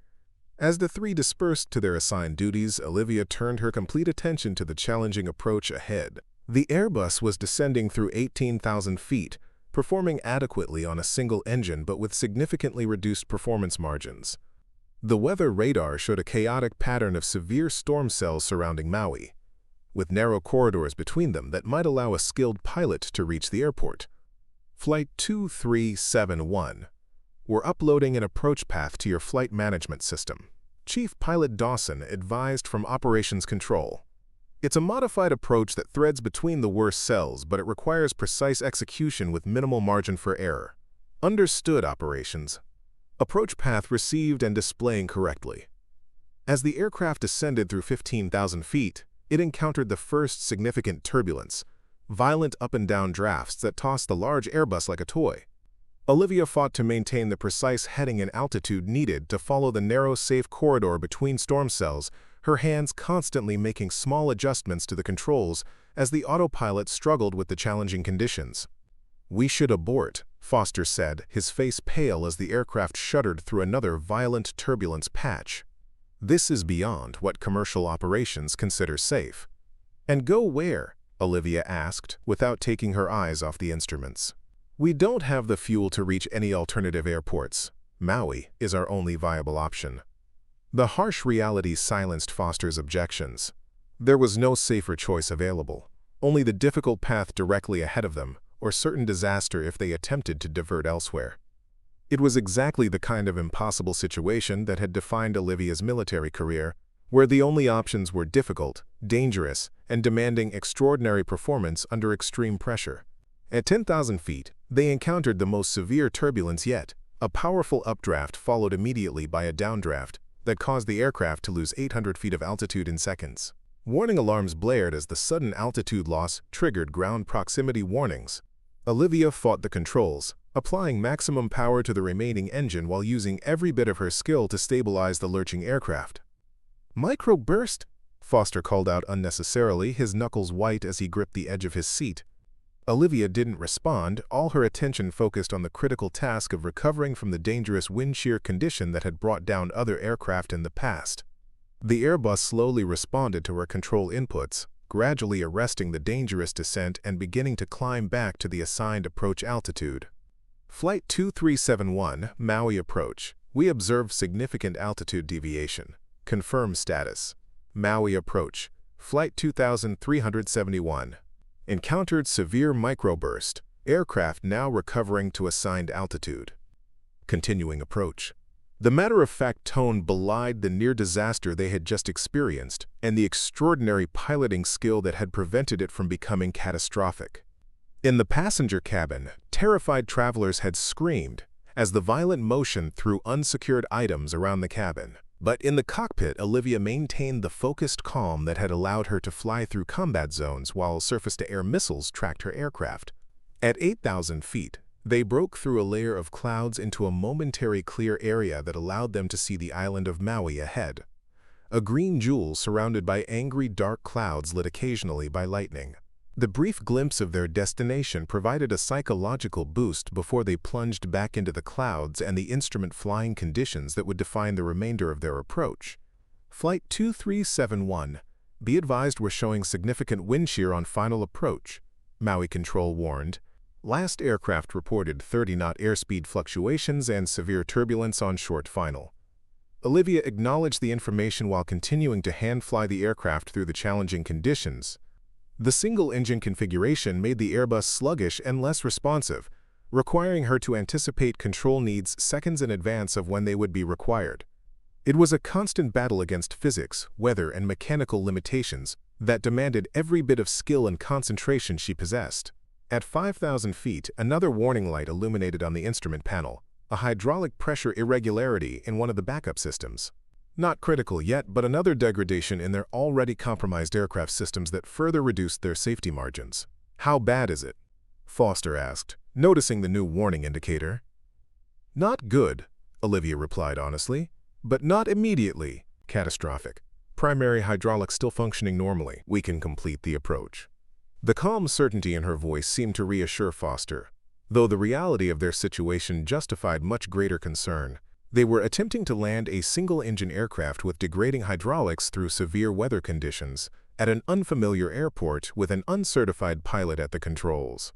As the three dispersed to their assigned duties, Olivia turned her complete attention to the challenging approach ahead. The Airbus was descending through 18,000 feet, performing adequately on a single engine but with significantly reduced performance margins. The weather radar showed a chaotic pattern of severe storm cells surrounding Maui, with narrow corridors between them that might allow a skilled pilot to reach the airport. "Flight 2371. We're uploading an approach path to your flight management system," Chief Pilot Dawson advised from Operations Control. "It's a modified approach that threads between the worst cells, but it requires precise execution with minimal margin for error." "Understood, Operations." Approach path received and displaying correctly. As the aircraft descended through 15,000 feet, it encountered the first significant turbulence, violent up-and-down drafts that tossed the large Airbus like a toy. Olivia fought to maintain the precise heading and altitude needed to follow the narrow, safe corridor between storm cells, her hands constantly making small adjustments to the controls as the autopilot struggled with the challenging conditions. "We should abort," Foster said, his face pale as the aircraft shuddered through another violent turbulence patch. "This is beyond what commercial operations consider safe." "And go where?" Olivia asked, without taking her eyes off the instruments. "We don't have the fuel to reach any alternative airports. Maui is our only viable option." The harsh reality silenced Foster's objections. There was no safer choice available, only the difficult path directly ahead of them, or certain disaster if they attempted to divert elsewhere. It was exactly the kind of impossible situation that had defined Olivia's military career, where the only options were difficult, dangerous, and demanding extraordinary performance under extreme pressure. At 10,000 feet, they encountered the most severe turbulence yet. A powerful updraft followed immediately by a downdraft that caused the aircraft to lose 800 feet of altitude in seconds. Warning alarms blared as the sudden altitude loss triggered ground proximity warnings. Olivia fought the controls, applying maximum power to the remaining engine while using every bit of her skill to stabilize the lurching aircraft. "Microburst," Foster called out unnecessarily, his knuckles white as he gripped the edge of his seat. Olivia didn't respond, all her attention focused on the critical task of recovering from the dangerous wind shear condition that had brought down other aircraft in the past. The Airbus slowly responded to her control inputs, gradually arresting the dangerous descent and beginning to climb back to the assigned approach altitude. Flight 2371, Maui approach. We observed significant altitude deviation. Confirm status. Maui approach. Flight 2371. Encountered severe microburst. Aircraft now recovering to assigned altitude. Continuing approach. The matter-of-fact tone belied the near disaster they had just experienced and the extraordinary piloting skill that had prevented it from becoming catastrophic. In the passenger cabin, terrified travelers had screamed as the violent motion threw unsecured items around the cabin. But in the cockpit, Olivia maintained the focused calm that had allowed her to fly through combat zones while surface-to-air missiles tracked her aircraft. At 8,000 feet, they broke through a layer of clouds into a momentary clear area that allowed them to see the island of Maui ahead. A green jewel surrounded by angry dark clouds lit occasionally by lightning. The brief glimpse of their destination provided a psychological boost before they plunged back into the clouds and the instrument flying conditions that would define the remainder of their approach. Flight 2371, be advised we're showing significant wind shear on final approach, Maui Control warned. Last aircraft reported 30-knot airspeed fluctuations and severe turbulence on short final. Olivia acknowledged the information while continuing to hand-fly the aircraft through the challenging conditions. The single-engine configuration made the Airbus sluggish and less responsive, requiring her to anticipate control needs seconds in advance of when they would be required. It was a constant battle against physics, weather, and mechanical limitations that demanded every bit of skill and concentration she possessed. At 5,000 feet, another warning light illuminated on the instrument panel, a hydraulic pressure irregularity in one of the backup systems. Not critical yet, but another degradation in their already compromised aircraft systems that further reduced their safety margins. "How bad is it?" Foster asked, noticing the new warning indicator. "Not good," Olivia replied honestly, "but not immediately catastrophic. Primary hydraulics still functioning normally. We can complete the approach." The calm certainty in her voice seemed to reassure Foster, though the reality of their situation justified much greater concern. They were attempting to land a single-engine aircraft with degrading hydraulics through severe weather conditions at an unfamiliar airport with an uncertified pilot at the controls.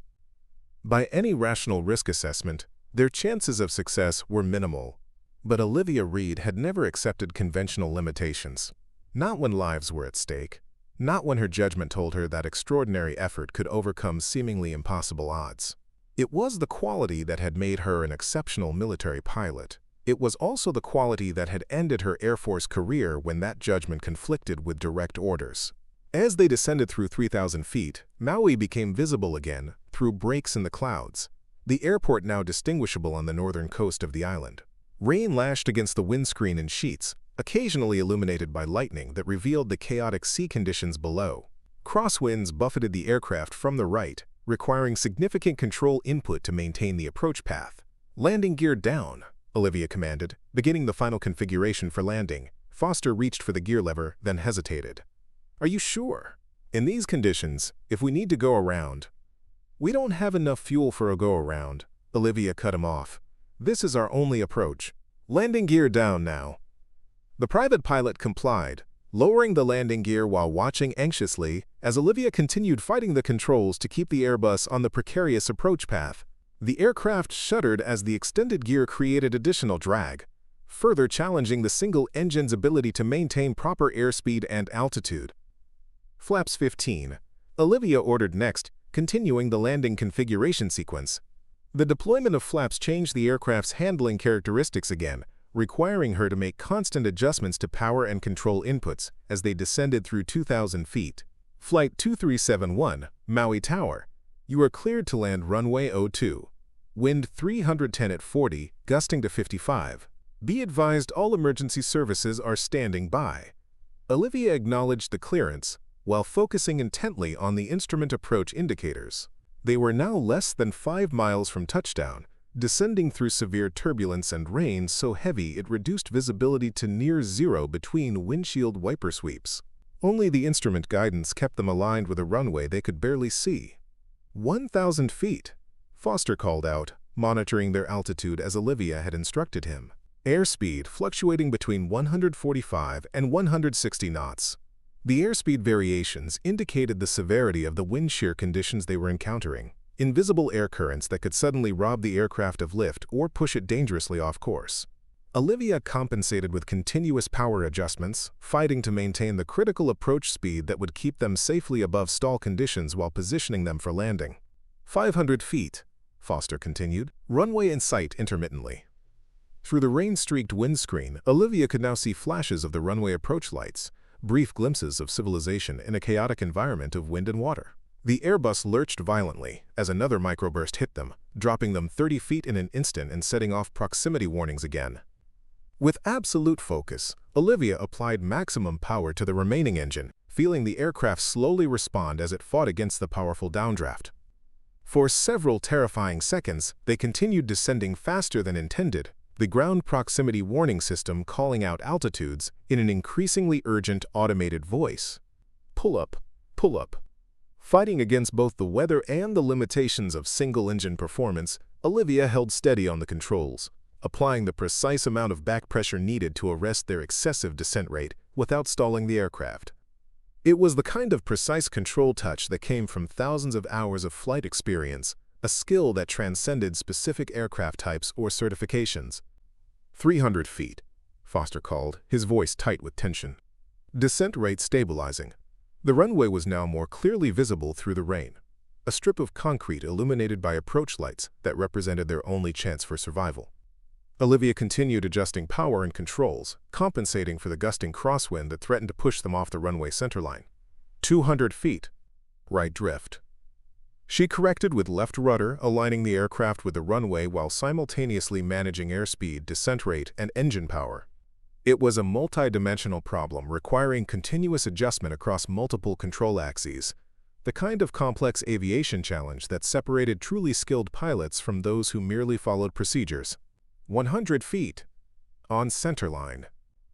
By any rational risk assessment, their chances of success were minimal. But Olivia Reed had never accepted conventional limitations. Not when lives were at stake. Not when her judgment told her that extraordinary effort could overcome seemingly impossible odds. It was the quality that had made her an exceptional military pilot. It was also the quality that had ended her Air Force career when that judgment conflicted with direct orders. As they descended through 3,000 feet, Maui became visible again through breaks in the clouds, the airport now distinguishable on the northern coast of the island. Rain lashed against the windscreen in sheets, occasionally illuminated by lightning that revealed the chaotic sea conditions below. Crosswinds buffeted the aircraft from the right, requiring significant control input to maintain the approach path. "Landing gear down," Olivia commanded, beginning the final configuration for landing. Foster reached for the gear lever, then hesitated. "Are you sure? In these conditions, if we need to go around—" "We don't have enough fuel for a go-around," Olivia cut him off. "This is our only approach. Landing gear down now." The private pilot complied, lowering the landing gear while watching anxiously as Olivia continued fighting the controls to keep the Airbus on the precarious approach path. The aircraft shuddered as the extended gear created additional drag, further challenging the single engine's ability to maintain proper airspeed and altitude. "Flaps 15," Olivia ordered next, continuing the landing configuration sequence. The deployment of flaps changed the aircraft's handling characteristics again, requiring her to make constant adjustments to power and control inputs as they descended through 2,000 feet. Flight 2371, Maui Tower. You are cleared to land runway 02. Wind 310 at 40, gusting to 55. Be advised all emergency services are standing by. Olivia acknowledged the clearance while focusing intently on the instrument approach indicators. They were now less than 5 miles from touchdown, descending through severe turbulence and rain so heavy it reduced visibility to near zero between windshield wiper sweeps. Only the instrument guidance kept them aligned with a runway they could barely see. 1,000 feet, Foster called out, monitoring their altitude as Olivia had instructed him. Airspeed fluctuating between 145 and 160 knots. The airspeed variations indicated the severity of the wind shear conditions they were encountering. Invisible air currents that could suddenly rob the aircraft of lift or push it dangerously off course. Olivia compensated with continuous power adjustments, fighting to maintain the critical approach speed that would keep them safely above stall conditions while positioning them for landing. 500 feet, Foster continued, runway in sight intermittently. Through the rain-streaked windscreen, Olivia could now see flashes of the runway approach lights, brief glimpses of civilization in a chaotic environment of wind and water. The Airbus lurched violently as another microburst hit them, dropping them 30 feet in an instant and setting off proximity warnings again. With absolute focus, Olivia applied maximum power to the remaining engine, feeling the aircraft slowly respond as it fought against the powerful downdraft. For several terrifying seconds, they continued descending faster than intended, the ground proximity warning system calling out altitudes in an increasingly urgent automated voice. Pull up, pull up. Fighting against both the weather and the limitations of single-engine performance, Olivia held steady on the controls, applying the precise amount of back pressure needed to arrest their excessive descent rate without stalling the aircraft. It was the kind of precise control touch that came from thousands of hours of flight experience, a skill that transcended specific aircraft types or certifications. 300 feet, Foster called, his voice tight with tension. Descent rate stabilizing. The runway was now more clearly visible through the rain, a strip of concrete illuminated by approach lights that represented their only chance for survival. Olivia continued adjusting power and controls, compensating for the gusting crosswind that threatened to push them off the runway centerline. 200 feet, right drift. She corrected with left rudder, aligning the aircraft with the runway while simultaneously managing airspeed, descent rate, and engine power. It was a multi-dimensional problem requiring continuous adjustment across multiple control axes, the kind of complex aviation challenge that separated truly skilled pilots from those who merely followed procedures. 100 feet, on centerline.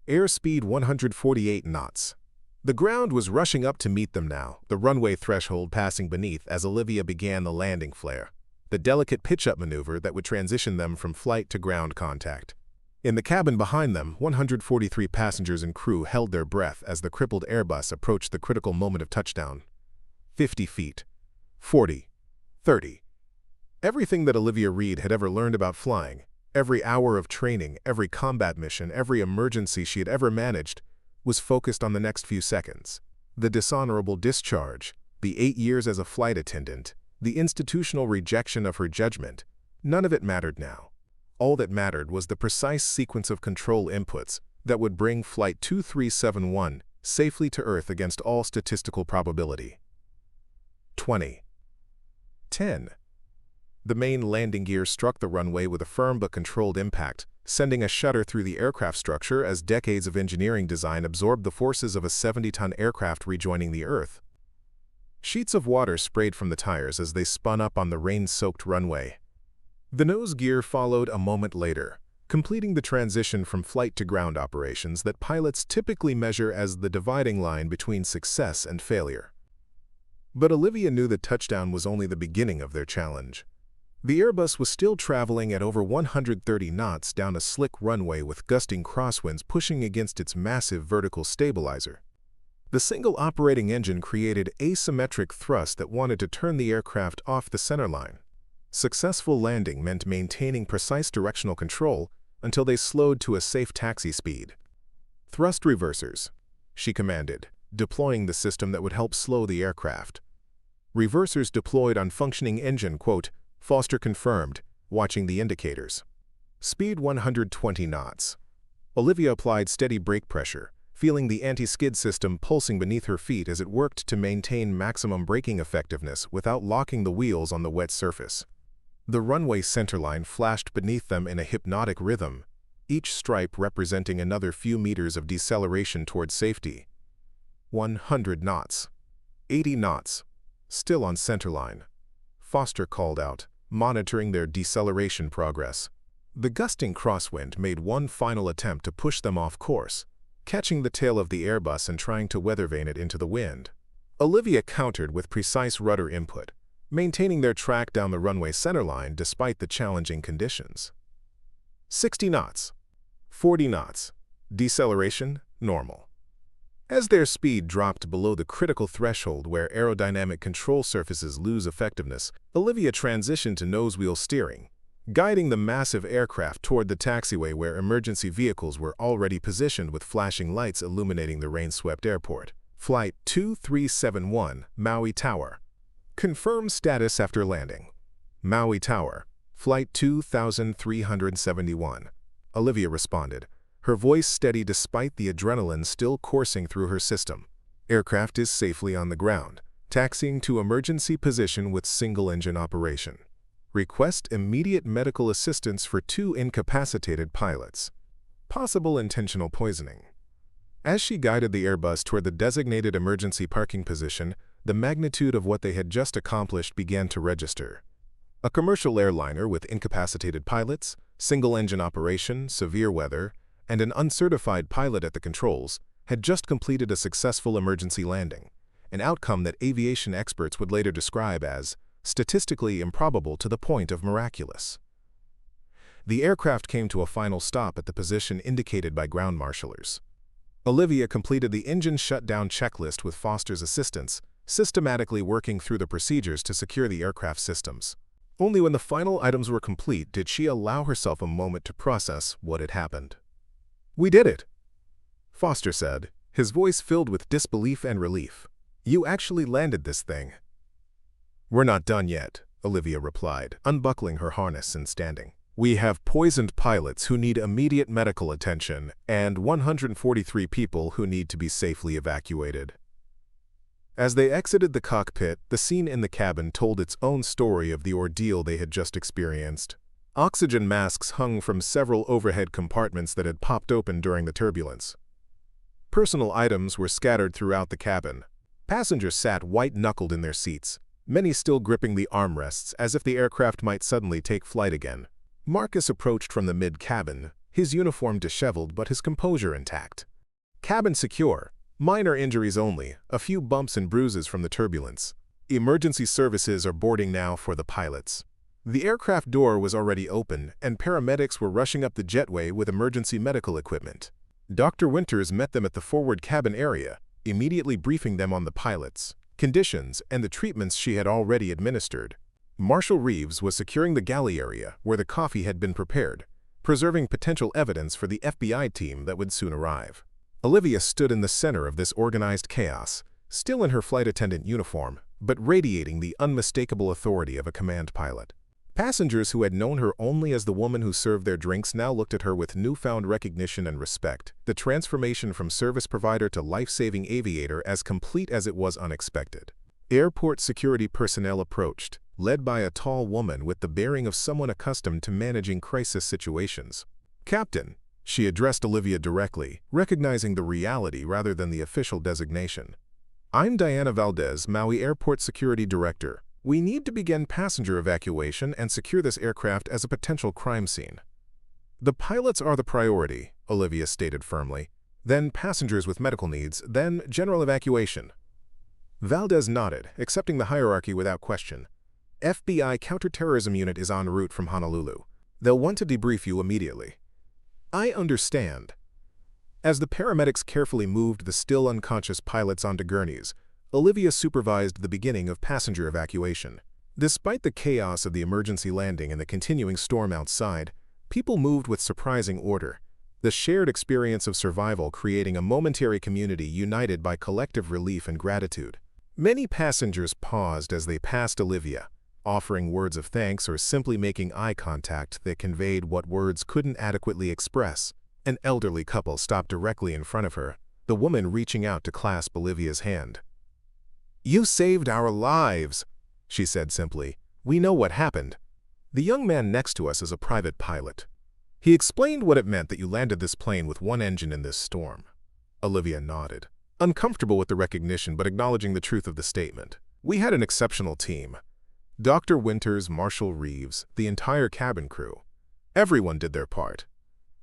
Airspeed 148 knots. The ground was rushing up to meet them now, the runway threshold passing beneath as Olivia began the landing flare, the delicate pitch-up maneuver that would transition them from flight to ground contact. In the cabin behind them, 143 passengers and crew held their breath as the crippled Airbus approached the critical moment of touchdown. 50 feet, 40, 30. Everything that Olivia Reed had ever learned about flying, every hour of training, every combat mission, every emergency she had ever managed, was focused on the next few seconds. The dishonorable discharge, the 8 years as a flight attendant, the institutional rejection of her judgment, none of it mattered now. All that mattered was the precise sequence of control inputs that would bring Flight 2371 safely to Earth against all statistical probability. 20. 10. The main landing gear struck the runway with a firm but controlled impact, sending a shudder through the aircraft structure as decades of engineering design absorbed the forces of a 70-ton aircraft rejoining the Earth. Sheets of water sprayed from the tires as they spun up on the rain-soaked runway. The nose gear followed a moment later, completing the transition from flight to ground operations that pilots typically measure as the dividing line between success and failure. But Olivia knew that touchdown was only the beginning of their challenge. The Airbus was still traveling at over 130 knots down a slick runway with gusting crosswinds pushing against its massive vertical stabilizer. The single operating engine created asymmetric thrust that wanted to turn the aircraft off the centerline. Successful landing meant maintaining precise directional control until they slowed to a safe taxi speed. Thrust reversers, she commanded, deploying the system that would help slow the aircraft. Reversers deployed on functioning engine, quote, Foster confirmed, watching the indicators. Speed 120 knots. Olivia applied steady brake pressure, feeling the anti-skid system pulsing beneath her feet as it worked to maintain maximum braking effectiveness without locking the wheels on the wet surface. The runway centerline flashed beneath them in a hypnotic rhythm, each stripe representing another few meters of deceleration toward safety. 100 knots. 80 knots. Still on centerline. Foster called out, monitoring their deceleration progress. The gusting crosswind made one final attempt to push them off course, catching the tail of the Airbus and trying to weathervane it into the wind. Olivia countered with precise rudder input, maintaining their track down the runway centerline despite the challenging conditions. 60 knots. 40 knots. Deceleration, normal. As their speed dropped below the critical threshold where aerodynamic control surfaces lose effectiveness, Olivia transitioned to nose-wheel steering, guiding the massive aircraft toward the taxiway where emergency vehicles were already positioned with flashing lights illuminating the rain-swept airport. Flight 2371, Maui Tower. Confirm status after landing. Maui Tower, Flight 2371. Olivia responded, her voice steady despite the adrenaline still coursing through her system. Aircraft is safely on the ground, taxiing to emergency position with single-engine operation. Request immediate medical assistance for 2 incapacitated pilots. Possible intentional poisoning. As she guided the Airbus toward the designated emergency parking position, the magnitude of what they had just accomplished began to register. A commercial airliner with incapacitated pilots, single-engine operation, severe weather, and an uncertified pilot at the controls had just completed a successful emergency landing, an outcome that aviation experts would later describe as statistically improbable to the point of miraculous. The aircraft came to a final stop at the position indicated by ground marshalers. Olivia completed the engine shutdown checklist with Foster's assistance, systematically working through the procedures to secure the aircraft systems. Only when the final items were complete did she allow herself a moment to process what had happened. "We did it," Foster said, his voice filled with disbelief and relief. "You actually landed this thing." "We're not done yet," Olivia replied, unbuckling her harness and standing. "We have poisoned pilots who need immediate medical attention and 143 people who need to be safely evacuated." As they exited the cockpit, the scene in the cabin told its own story of the ordeal they had just experienced. Oxygen masks hung from several overhead compartments that had popped open during the turbulence. Personal items were scattered throughout the cabin. Passengers sat white-knuckled in their seats, many still gripping the armrests as if the aircraft might suddenly take flight again. Marcus approached from the mid-cabin, his uniform disheveled but his composure intact. "Cabin secure. Minor injuries only, a few bumps and bruises from the turbulence. Emergency services are boarding now for the pilots." The aircraft door was already open, and paramedics were rushing up the jetway with emergency medical equipment. Dr. Winters met them at the forward cabin area, immediately briefing them on the pilots, conditions, and the treatments she had already administered. Marshal Reeves was securing the galley area where the coffee had been prepared, preserving potential evidence for the FBI team that would soon arrive. Olivia stood in the center of this organized chaos, still in her flight attendant uniform, but radiating the unmistakable authority of a command pilot. Passengers who had known her only as the woman who served their drinks now looked at her with newfound recognition and respect, the transformation from service provider to life-saving aviator as complete as it was unexpected. Airport security personnel approached, led by a tall woman with the bearing of someone accustomed to managing crisis situations. "Captain," she addressed Olivia directly, recognizing the reality rather than the official designation. "I'm Diana Valdez, Maui Airport Security Director. We need to begin passenger evacuation and secure this aircraft as a potential crime scene." "The pilots are the priority," Olivia stated firmly. "Then passengers with medical needs, then general evacuation." Valdez nodded, accepting the hierarchy without question. "FBI counterterrorism unit is en route from Honolulu. They'll want to debrief you immediately." "I understand." As the paramedics carefully moved the still unconscious pilots onto gurneys, Olivia supervised the beginning of passenger evacuation. Despite the chaos of the emergency landing and the continuing storm outside, people moved with surprising order, the shared experience of survival creating a momentary community united by collective relief and gratitude. Many passengers paused as they passed Olivia, offering words of thanks or simply making eye contact that conveyed what words couldn't adequately express. An elderly couple stopped directly in front of her, the woman reaching out to clasp Olivia's hand. "You saved our lives," she said simply. "We know what happened." The young man next to us is a private pilot. He explained what it meant that you landed this plane with one engine in this storm. Olivia nodded, uncomfortable with the recognition but acknowledging the truth of the statement. "We had an exceptional team. Dr. Winters, Marshal Reeves, the entire cabin crew. Everyone did their part.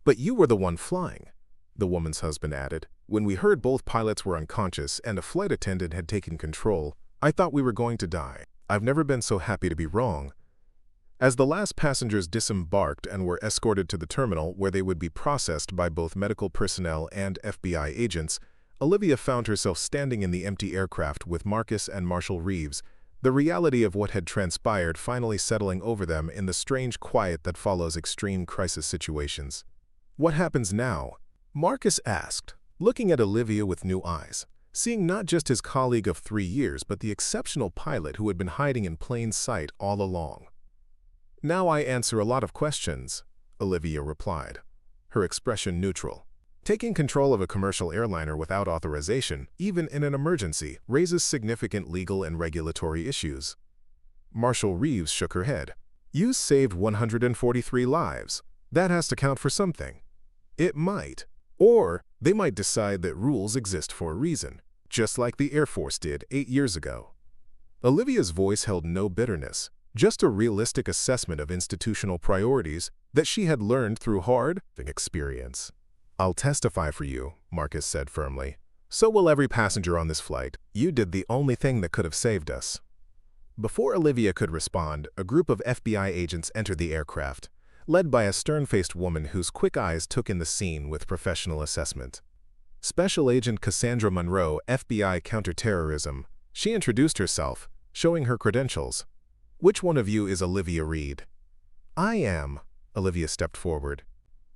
But you were the one flying," the woman's husband added. "When we heard both pilots were unconscious and a flight attendant had taken control, I thought we were going to die. I've never been so happy to be wrong." As the last passengers disembarked and were escorted to the terminal where they would be processed by both medical personnel and FBI agents, Olivia found herself standing in the empty aircraft with Marcus and Marshal Reeves, the reality of what had transpired finally settling over them in the strange quiet that follows extreme crisis situations. "What happens now?" Marcus asked, looking at Olivia with new eyes, seeing not just his colleague of 3 years but the exceptional pilot who had been hiding in plain sight all along. "Now I answer a lot of questions," Olivia replied, her expression neutral. Taking control of a commercial airliner without authorization, even in an emergency, raises significant legal and regulatory issues. Marshal Reeves shook her head. "You saved 143 lives. That has to count for something." "It might. Or they might decide that rules exist for a reason, just like the Air Force did 8 years ago." Olivia's voice held no bitterness, just a realistic assessment of institutional priorities that she had learned through hard experience. "I'll testify for you," Marcus said firmly. "So will every passenger on this flight. You did the only thing that could have saved us." Before Olivia could respond, a group of FBI agents entered the aircraft, led by a stern-faced woman whose quick eyes took in the scene with professional assessment. Special Agent Cassandra Monroe, FBI Counterterrorism. She introduced herself, showing her credentials. "Which one of you is Olivia Reed?" "I am." Olivia stepped forward.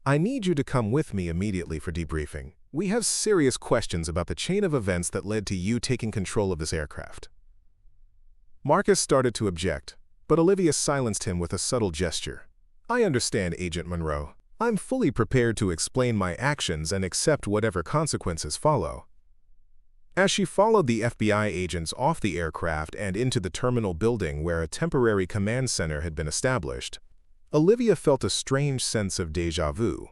"I need you to come with me immediately for debriefing. We have serious questions about the chain of events that led to you taking control of this aircraft." Marcus started to object, but Olivia silenced him with a subtle gesture. "I understand, Agent Monroe. I'm fully prepared to explain my actions and accept whatever consequences follow." As she followed the FBI agents off the aircraft and into the terminal building where a temporary command center had been established, Olivia felt a strange sense of déjà vu,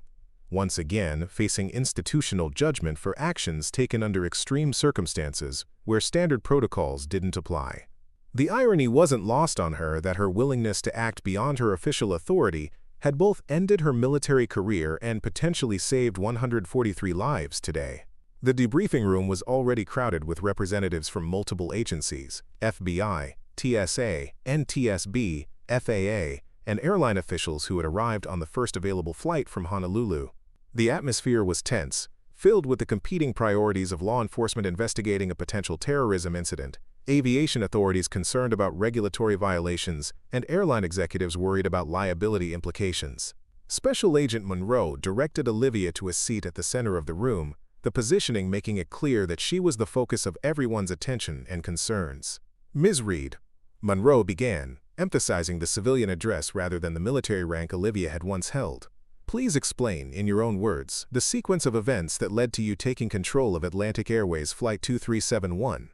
once again facing institutional judgment for actions taken under extreme circumstances where standard protocols didn't apply. The irony wasn't lost on her that her willingness to act beyond her official authority had both ended her military career and potentially saved 143 lives today. The debriefing room was already crowded with representatives from multiple agencies, FBI, TSA, NTSB, FAA, and airline officials who had arrived on the first available flight from Honolulu. The atmosphere was tense, filled with the competing priorities of law enforcement investigating a potential terrorism incident, aviation authorities concerned about regulatory violations, and airline executives worried about liability implications. Special Agent Monroe directed Olivia to a seat at the center of the room, the positioning making it clear that she was the focus of everyone's attention and concerns. "Ms. Reed," Monroe began, emphasizing the civilian address rather than the military rank Olivia had once held. "Please explain, in your own words, the sequence of events that led to you taking control of Atlantic Airways Flight 2371.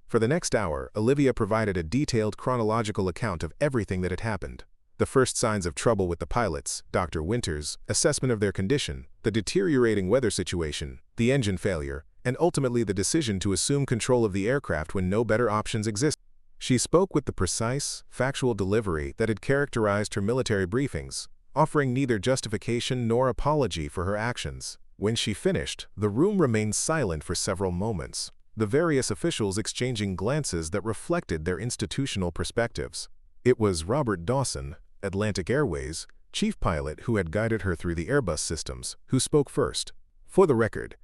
For the next hour, Olivia provided a detailed chronological account of everything that had happened. The first signs of trouble with the pilots, Dr. Winters, assessment of their condition, the deteriorating weather situation, the engine failure, and ultimately the decision to assume control of the aircraft when no better options existed. She spoke with the precise, factual delivery that had characterized her military briefings, offering neither justification nor apology for her actions. When she finished, the room remained silent for several moments, the various officials exchanging glances that reflected their institutional perspectives. It was Robert Dawson, Atlantic Airways, chief pilot who had guided her through the Airbus systems, who spoke first. "For the record,"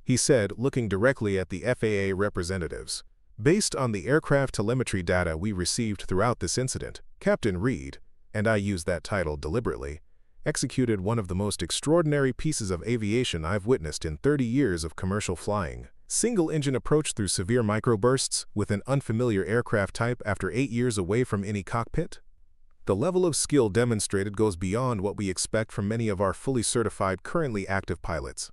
he said, looking directly at the FAA representatives, "based on the aircraft telemetry data we received throughout this incident, Captain Reed, and I use that title deliberately, executed one of the most extraordinary pieces of aviation I've witnessed in 30 years of commercial flying. Single-engine approach through severe microbursts with an unfamiliar aircraft type after 8 years away from any cockpit? The level of skill demonstrated goes beyond what we expect from many of our fully certified, currently active pilots.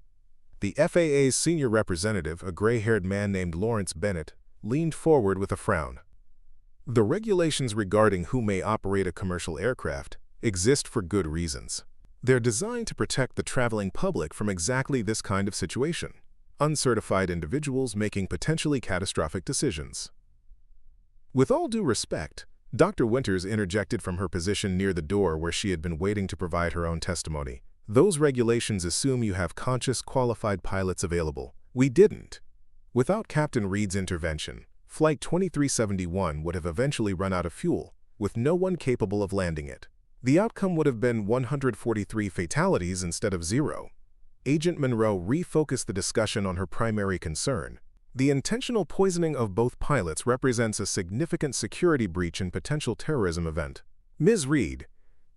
The FAA's senior representative, a gray-haired man named Lawrence Bennett, leaned forward with a frown. The regulations regarding who may operate a commercial aircraft exist for good reasons. They're designed to protect the traveling public from exactly this kind of situation: uncertified individuals making potentially catastrophic decisions. With all due respect, Dr. Winters interjected from her position near the door where she had been waiting to provide her own testimony. Those regulations assume you have conscious, qualified pilots available. We didn't. Without Captain Reed's intervention, Flight 2371 would have eventually run out of fuel, with no one capable of landing it. The outcome would have been 143 fatalities instead of 0. Agent Monroe refocused the discussion on her primary concern. The intentional poisoning of both pilots represents a significant security breach and potential terrorism event. Ms. Reed,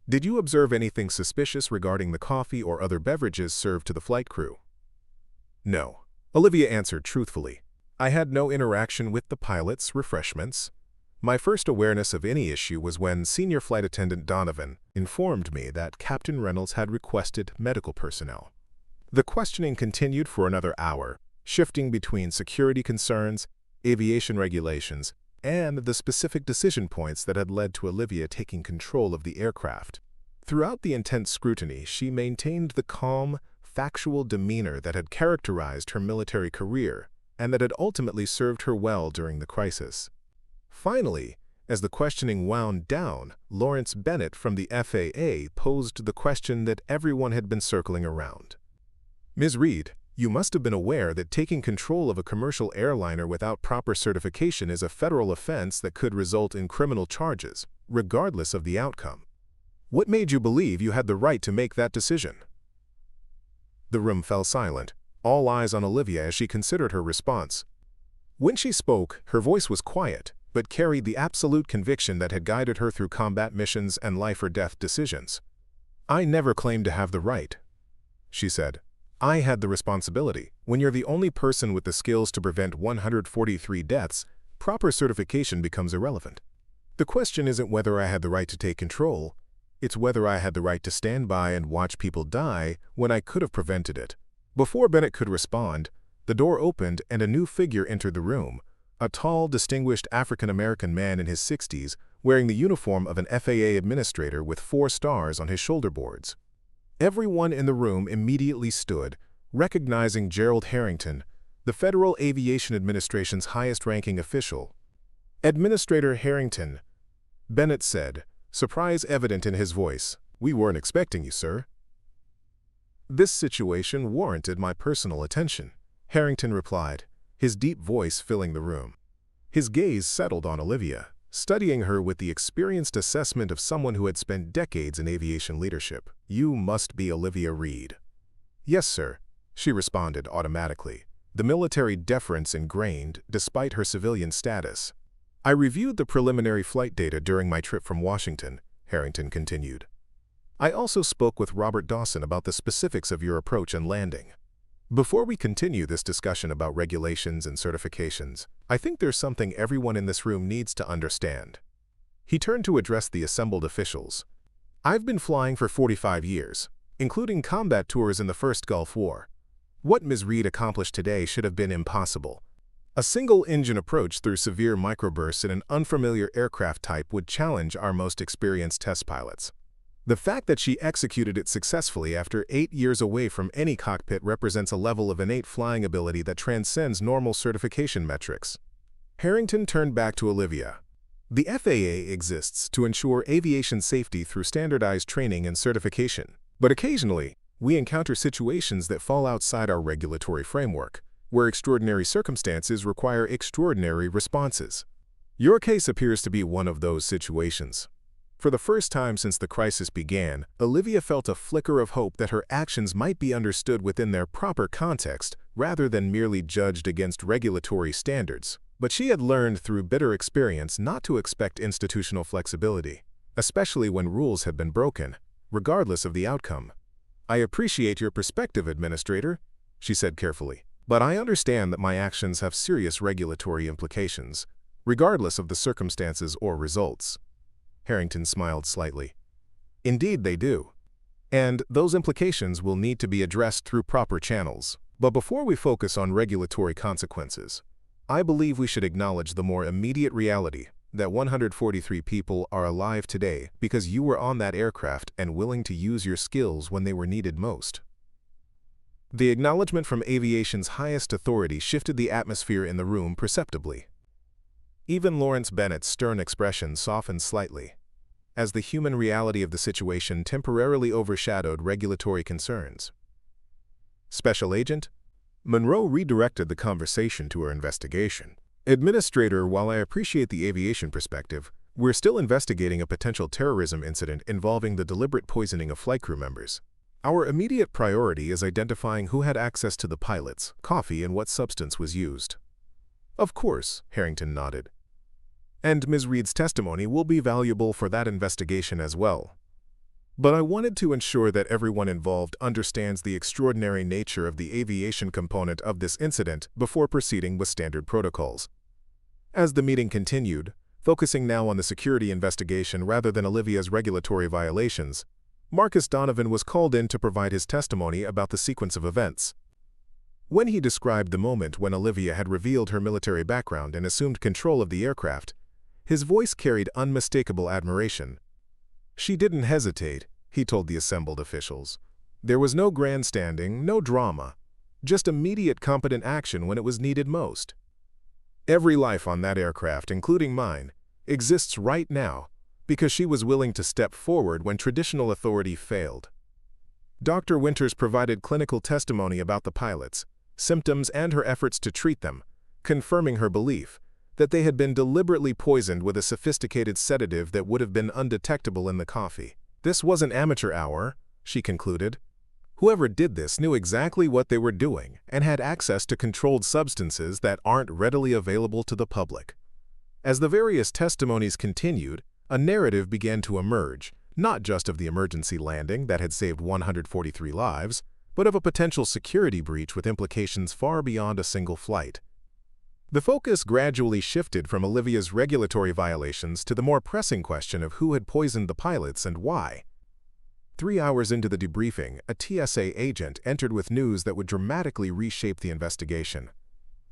did you observe anything suspicious regarding the coffee or other beverages served to the flight crew? No, Olivia answered truthfully. I had no interaction with the pilots' refreshments. My first awareness of any issue was when Senior Flight Attendant Donovan informed me that Captain Reynolds had requested medical personnel. The questioning continued for another hour, shifting between security concerns, aviation regulations, and the specific decision points that had led to Olivia taking control of the aircraft. Throughout the intense scrutiny, she maintained the calm, factual demeanor that had characterized her military career and that had ultimately served her well during the crisis. Finally, as the questioning wound down, Lawrence Bennett from the FAA posed the question that everyone had been circling around. Ms. Reed, you must have been aware that taking control of a commercial airliner without proper certification is a federal offense that could result in criminal charges, regardless of the outcome. What made you believe you had the right to make that decision? The room fell silent, all eyes on Olivia as she considered her response. When she spoke, her voice was quiet, but carried the absolute conviction that had guided her through combat missions and life-or-death decisions. I never claimed to have the right, she said. I had the responsibility. When you're the only person with the skills to prevent 143 deaths, proper certification becomes irrelevant. The question isn't whether I had the right to take control, it's whether I had the right to stand by and watch people die when I could have prevented it. Before Bennett could respond, the door opened and a new figure entered the room, a tall, distinguished African-American man in his 60s, wearing the uniform of an FAA administrator with 4 stars on his shoulder boards. Everyone in the room immediately stood, recognizing Gerald Harrington, the Federal Aviation Administration's highest-ranking official. Administrator Harrington, Bennett said, surprise evident in his voice. We weren't expecting you, sir. This situation warranted my personal attention, Harrington replied, his deep voice filling the room. His gaze settled on Olivia, studying her with the experienced assessment of someone who had spent decades in aviation leadership. You must be Olivia Reed. Yes, sir, she responded automatically, the military deference ingrained despite her civilian status. I reviewed the preliminary flight data during my trip from Washington, Harrington continued. I also spoke with Robert Dawson about the specifics of your approach and landing. Before we continue this discussion about regulations and certifications, I think there's something everyone in this room needs to understand. He turned to address the assembled officials. I've been flying for 45 years, including combat tours in the First Gulf War. What Ms. Reed accomplished today should have been impossible. A single-engine approach through severe microbursts in an unfamiliar aircraft type would challenge our most experienced test pilots. The fact that she executed it successfully after 8 years away from any cockpit represents a level of innate flying ability that transcends normal certification metrics. Harrington turned back to Olivia. The FAA exists to ensure aviation safety through standardized training and certification. But occasionally, we encounter situations that fall outside our regulatory framework, where extraordinary circumstances require extraordinary responses. Your case appears to be one of those situations. For the first time since the crisis began, Olivia felt a flicker of hope that her actions might be understood within their proper context rather than merely judged against regulatory standards. But she had learned through bitter experience not to expect institutional flexibility, especially when rules had been broken, regardless of the outcome. I appreciate your perspective, Administrator, she said carefully. But I understand that my actions have serious regulatory implications, regardless of the circumstances or results. Harrington smiled slightly. Indeed they do. And those implications will need to be addressed through proper channels. But before we focus on regulatory consequences, I believe we should acknowledge the more immediate reality that 143 people are alive today because you were on that aircraft and willing to use your skills when they were needed most. The acknowledgement from aviation's highest authority shifted the atmosphere in the room perceptibly. Even Lawrence Bennett's stern expression softened slightly, as the human reality of the situation temporarily overshadowed regulatory concerns. Special Agent? Monroe redirected the conversation to her investigation. Administrator, while I appreciate the aviation perspective, we're still investigating a potential terrorism incident involving the deliberate poisoning of flight crew members. Our immediate priority is identifying who had access to the pilots, coffee, and what substance was used. Of course, Harrington nodded. And Ms. Reed's testimony will be valuable for that investigation as well. But I wanted to ensure that everyone involved understands the extraordinary nature of the aviation component of this incident before proceeding with standard protocols. As the meeting continued, focusing now on the security investigation rather than Olivia's regulatory violations, Marcus Donovan was called in to provide his testimony about the sequence of events. When he described the moment when Olivia had revealed her military background and assumed control of the aircraft, his voice carried unmistakable admiration. She didn't hesitate, he told the assembled officials. There was no grandstanding, no drama, just immediate competent action when it was needed most. Every life on that aircraft, including mine, exists right now because she was willing to step forward when traditional authority failed. Dr. Winters provided clinical testimony about the pilots, symptoms, and her efforts to treat them, confirming her belief that they had been deliberately poisoned with a sophisticated sedative that would have been undetectable in the coffee. This wasn't amateur hour, she concluded. Whoever did this knew exactly what they were doing and had access to controlled substances that aren't readily available to the public. As the various testimonies continued, a narrative began to emerge, not just of the emergency landing that had saved 143 lives, but of a potential security breach with implications far beyond a single flight. The focus gradually shifted from Olivia's regulatory violations to the more pressing question of who had poisoned the pilots and why. 3 hours into the debriefing, a TSA agent entered with news that would dramatically reshape the investigation.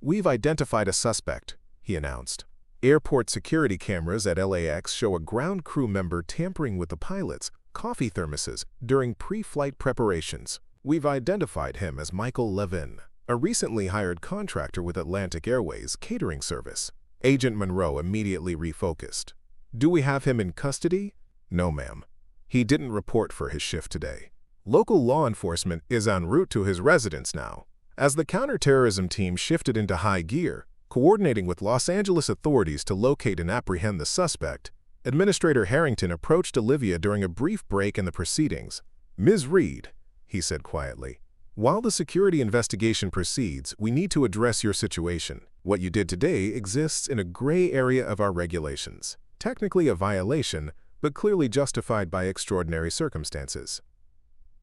"We've identified a suspect," he announced. "Airport security cameras at LAX show a ground crew member tampering with the pilots' coffee thermoses during pre-flight preparations. We've identified him as Michael Levin, a recently hired contractor with Atlantic Airways catering service." Agent Monroe immediately refocused. "Do we have him in custody?" "No, ma'am. He didn't report for his shift today. Local law enforcement is en route to his residence now." As the counterterrorism team shifted into high gear, coordinating with Los Angeles authorities to locate and apprehend the suspect, Administrator Harrington approached Olivia during a brief break in the proceedings. "Ms. Reed," he said quietly, "while the security investigation proceeds, we need to address your situation. What you did today exists in a gray area of our regulations. Technically a violation, but clearly justified by extraordinary circumstances."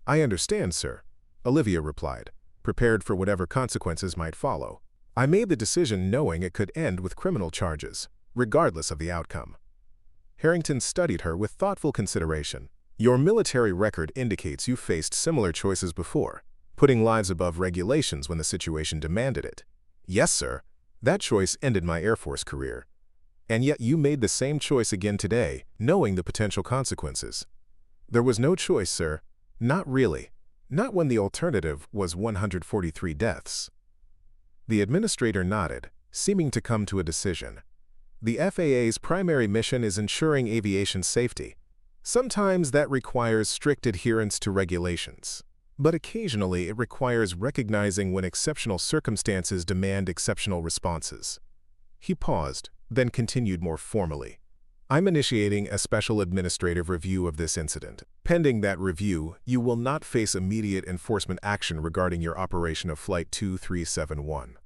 "I understand, sir," Olivia replied, prepared for whatever consequences might follow. "I made the decision knowing it could end with criminal charges, regardless of the outcome." Harrington studied her with thoughtful consideration. "Your military record indicates you faced similar choices before, putting lives above regulations when the situation demanded it." "Yes, sir. That choice ended my Air Force career. And yet you made the same choice again today, knowing the potential consequences." "There was no choice, sir. Not really. Not when the alternative was 143 deaths." The administrator nodded, seeming to come to a decision. "The FAA's primary mission is ensuring aviation safety. Sometimes that requires strict adherence to regulations. But occasionally it requires recognizing when exceptional circumstances demand exceptional responses." He paused, then continued more formally. "I'm initiating a special administrative review of this incident. Pending that review, you will not face immediate enforcement action regarding your operation of Flight 2371.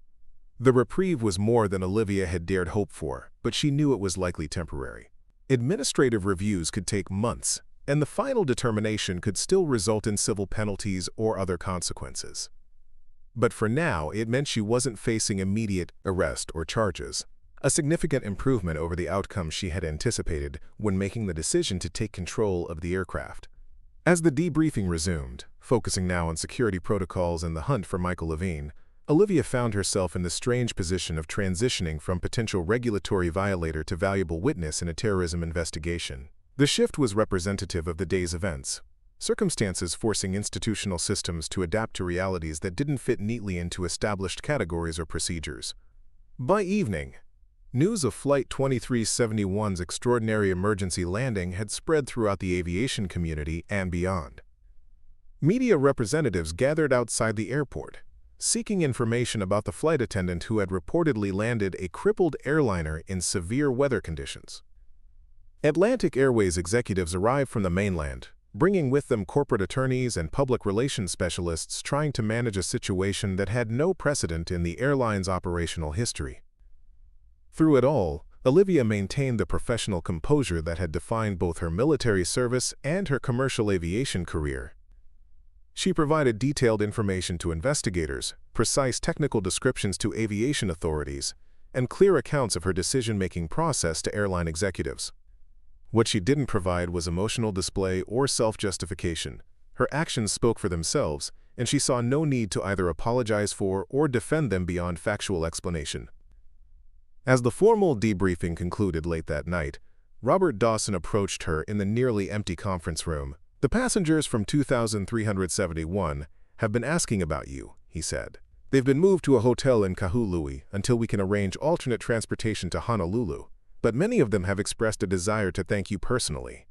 The reprieve was more than Olivia had dared hope for, but she knew it was likely temporary. Administrative reviews could take months, and the final determination could still result in civil penalties or other consequences. But for now, it meant she wasn't facing immediate arrest or charges, a significant improvement over the outcome she had anticipated when making the decision to take control of the aircraft. As the debriefing resumed, focusing now on security protocols and the hunt for Michael Levine, Olivia found herself in the strange position of transitioning from potential regulatory violator to valuable witness in a terrorism investigation. The shift was representative of the day's events, circumstances forcing institutional systems to adapt to realities that didn't fit neatly into established categories or procedures. By evening, news of Flight 2371's extraordinary emergency landing had spread throughout the aviation community and beyond. Media representatives gathered outside the airport, seeking information about the flight attendant who had reportedly landed a crippled airliner in severe weather conditions. Atlantic Airways executives arrived from the mainland, bringing with them corporate attorneys and public relations specialists trying to manage a situation that had no precedent in the airline's operational history. Through it all, Olivia maintained the professional composure that had defined both her military service and her commercial aviation career. She provided detailed information to investigators, precise technical descriptions to aviation authorities, and clear accounts of her decision-making process to airline executives. What she didn't provide was emotional display or self-justification. Her actions spoke for themselves, and she saw no need to either apologize for or defend them beyond factual explanation. As the formal debriefing concluded late that night, Robert Dawson approached her in the nearly empty conference room. "The passengers from 2371 have been asking about you," he said. "They've been moved to a hotel in Kahului until we can arrange alternate transportation to Honolulu, but many of them have expressed a desire to thank you personally."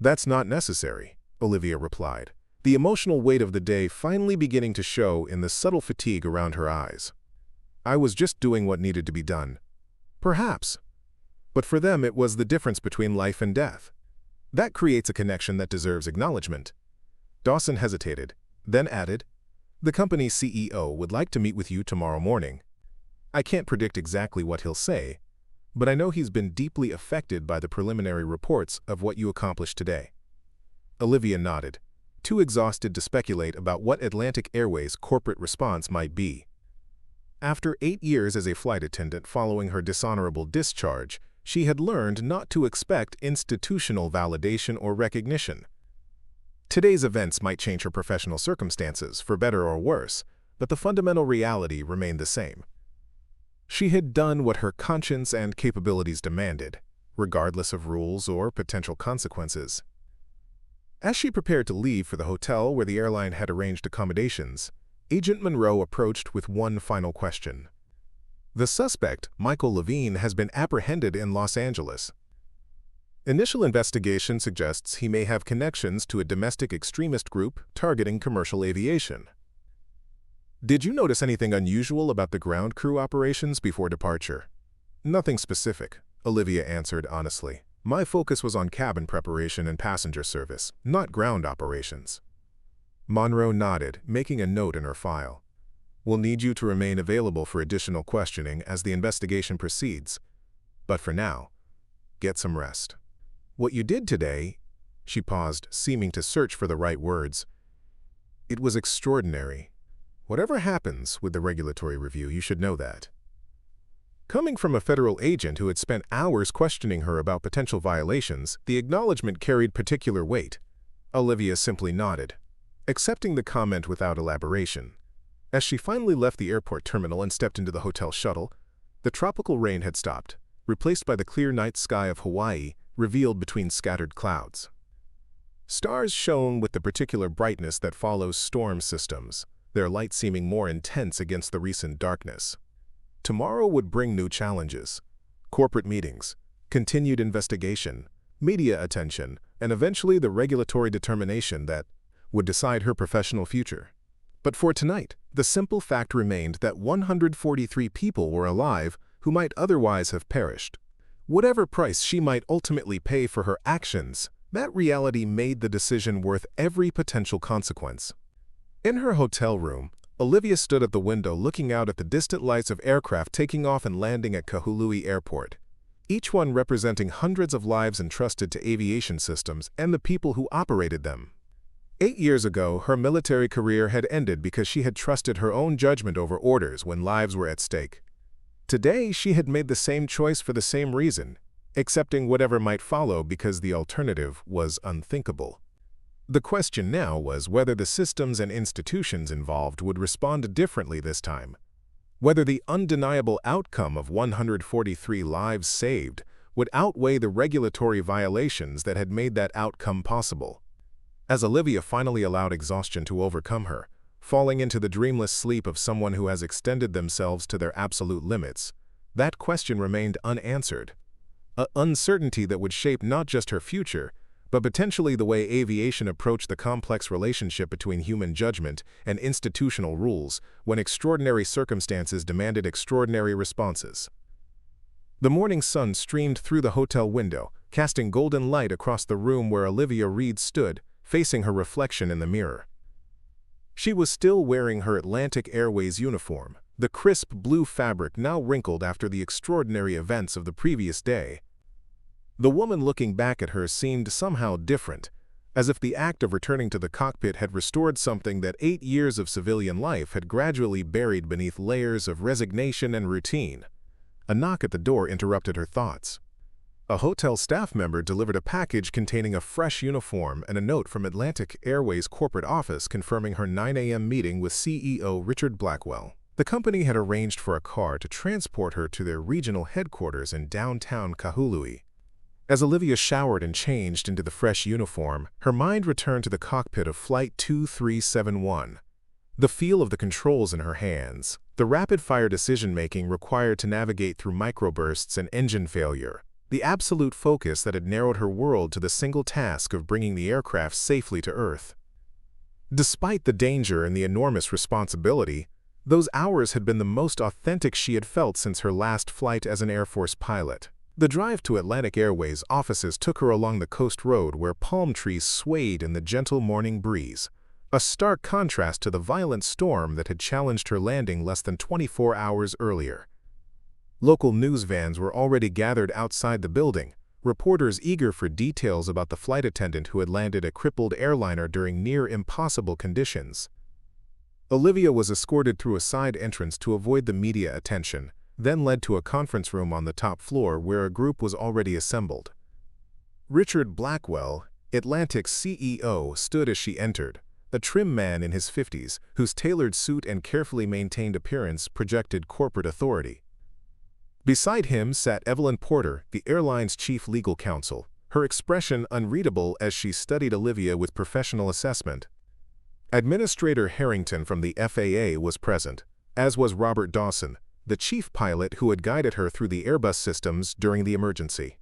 "That's not necessary," Olivia replied, the emotional weight of the day finally beginning to show in the subtle fatigue around her eyes. "I was just doing what needed to be done." "Perhaps. But for them it was the difference between life and death. That creates a connection that deserves acknowledgement." Dawson hesitated, then added, "The company's CEO would like to meet with you tomorrow morning. I can't predict exactly what he'll say, but I know he's been deeply affected by the preliminary reports of what you accomplished today." Olivia nodded, too exhausted to speculate about what Atlantic Airways' corporate response might be. After 8 years as a flight attendant following her dishonorable discharge, she had learned not to expect institutional validation or recognition. Today's events might change her professional circumstances, for better or worse, but the fundamental reality remained the same. She had done what her conscience and capabilities demanded, regardless of rules or potential consequences. As she prepared to leave for the hotel where the airline had arranged accommodations, Agent Monroe approached with one final question. "The suspect, Michael Levine, has been apprehended in Los Angeles. Initial investigation suggests he may have connections to a domestic extremist group targeting commercial aviation. Did you notice anything unusual about the ground crew operations before departure?" "Nothing specific," Olivia answered honestly. "My focus was on cabin preparation and passenger service, not ground operations." Monroe nodded, making a note in her file. "We'll need you to remain available for additional questioning as the investigation proceeds. But for now, get some rest. What you did today," she paused, seeming to search for the right words, "it was extraordinary. Whatever happens with the regulatory review, you should know that." Coming from a federal agent who had spent hours questioning her about potential violations, the acknowledgement carried particular weight. Olivia simply nodded, accepting the comment without elaboration. As she finally left the airport terminal and stepped into the hotel shuttle, the tropical rain had stopped, replaced by the clear night sky of Hawaii, revealed between scattered clouds. Stars shone with the particular brightness that follows storm systems, their light seeming more intense against the recent darkness. Tomorrow would bring new challenges: corporate meetings, continued investigation, media attention, and eventually the regulatory determination that would decide her professional future. But for tonight, the simple fact remained that 143 people were alive who might otherwise have perished. Whatever price she might ultimately pay for her actions, that reality made the decision worth every potential consequence. In her hotel room, Olivia stood at the window looking out at the distant lights of aircraft taking off and landing at Kahului Airport, each one representing hundreds of lives entrusted to aviation systems and the people who operated them. 8 years ago, her military career had ended because she had trusted her own judgment over orders when lives were at stake. Today, she had made the same choice for the same reason, accepting whatever might follow because the alternative was unthinkable. The question now was whether the systems and institutions involved would respond differently this time, whether the undeniable outcome of 143 lives saved would outweigh the regulatory violations that had made that outcome possible. As Olivia finally allowed exhaustion to overcome her, falling into the dreamless sleep of someone who has extended themselves to their absolute limits, that question remained unanswered. An uncertainty that would shape not just her future, but potentially the way aviation approached the complex relationship between human judgment and institutional rules when extraordinary circumstances demanded extraordinary responses. The morning sun streamed through the hotel window, casting golden light across the room where Olivia Reed stood, facing her reflection in the mirror. She was still wearing her Atlantic Airways uniform, the crisp blue fabric now wrinkled after the extraordinary events of the previous day. The woman looking back at her seemed somehow different, as if the act of returning to the cockpit had restored something that 8 years of civilian life had gradually buried beneath layers of resignation and routine. A knock at the door interrupted her thoughts. A hotel staff member delivered a package containing a fresh uniform and a note from Atlantic Airways corporate office confirming her 9 a.m. meeting with CEO Richard Blackwell. The company had arranged for a car to transport her to their regional headquarters in downtown Honolulu. As Olivia showered and changed into the fresh uniform, her mind returned to the cockpit of Flight 2371. The feel of the controls in her hands, the rapid-fire decision-making required to navigate through microbursts and engine failure, the absolute focus that had narrowed her world to the single task of bringing the aircraft safely to Earth. Despite the danger and the enormous responsibility, those hours had been the most authentic she had felt since her last flight as an Air Force pilot. The drive to Atlantic Airways offices took her along the coast road where palm trees swayed in the gentle morning breeze, a stark contrast to the violent storm that had challenged her landing less than 24 hours earlier. Local news vans were already gathered outside the building, reporters eager for details about the flight attendant who had landed a crippled airliner during near-impossible conditions. Olivia was escorted through a side entrance to avoid the media attention, then led to a conference room on the top floor where a group was already assembled. Richard Blackwell, Atlantic's CEO, stood as she entered, a trim man in his 50s whose tailored suit and carefully maintained appearance projected corporate authority. Beside him sat Evelyn Porter, the airline's chief legal counsel, her expression unreadable as she studied Olivia with professional assessment. Administrator Harrington from the FAA was present, as was Robert Dawson, the chief pilot who had guided her through the Airbus systems during the emergency.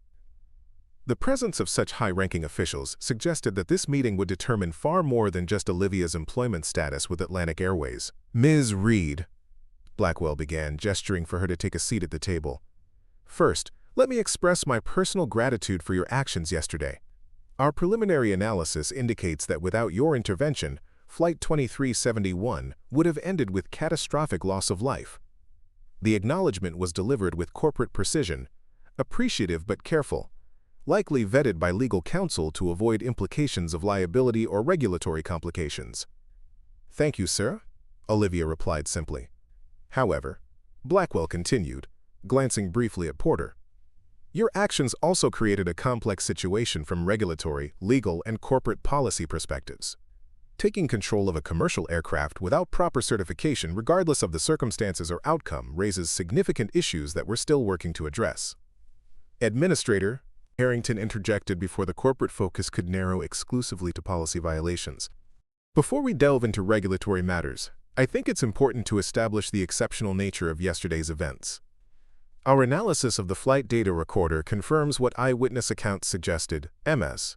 The presence of such high-ranking officials suggested that this meeting would determine far more than just Olivia's employment status with Atlantic Airways. "Ms. Reed," Blackwell began, gesturing for her to take a seat at the table. "First, let me express my personal gratitude for your actions yesterday. Our preliminary analysis indicates that without your intervention, Flight 2371 would have ended with catastrophic loss of life." The acknowledgement was delivered with corporate precision, appreciative but careful, likely vetted by legal counsel to avoid implications of liability or regulatory complications. "Thank you, sir," Olivia replied simply. However, Blackwell continued, glancing briefly at Porter. "Your actions also created a complex situation from regulatory, legal, and corporate policy perspectives. Taking control of a commercial aircraft without proper certification, regardless of the circumstances or outcome, raises significant issues that we're still working to address." "Administrator," Harrington interjected before the corporate focus could narrow exclusively to policy violations. "Before we delve into regulatory matters, I think it's important to establish the exceptional nature of yesterday's events. Our analysis of the flight data recorder confirms what eyewitness accounts suggested. Ms.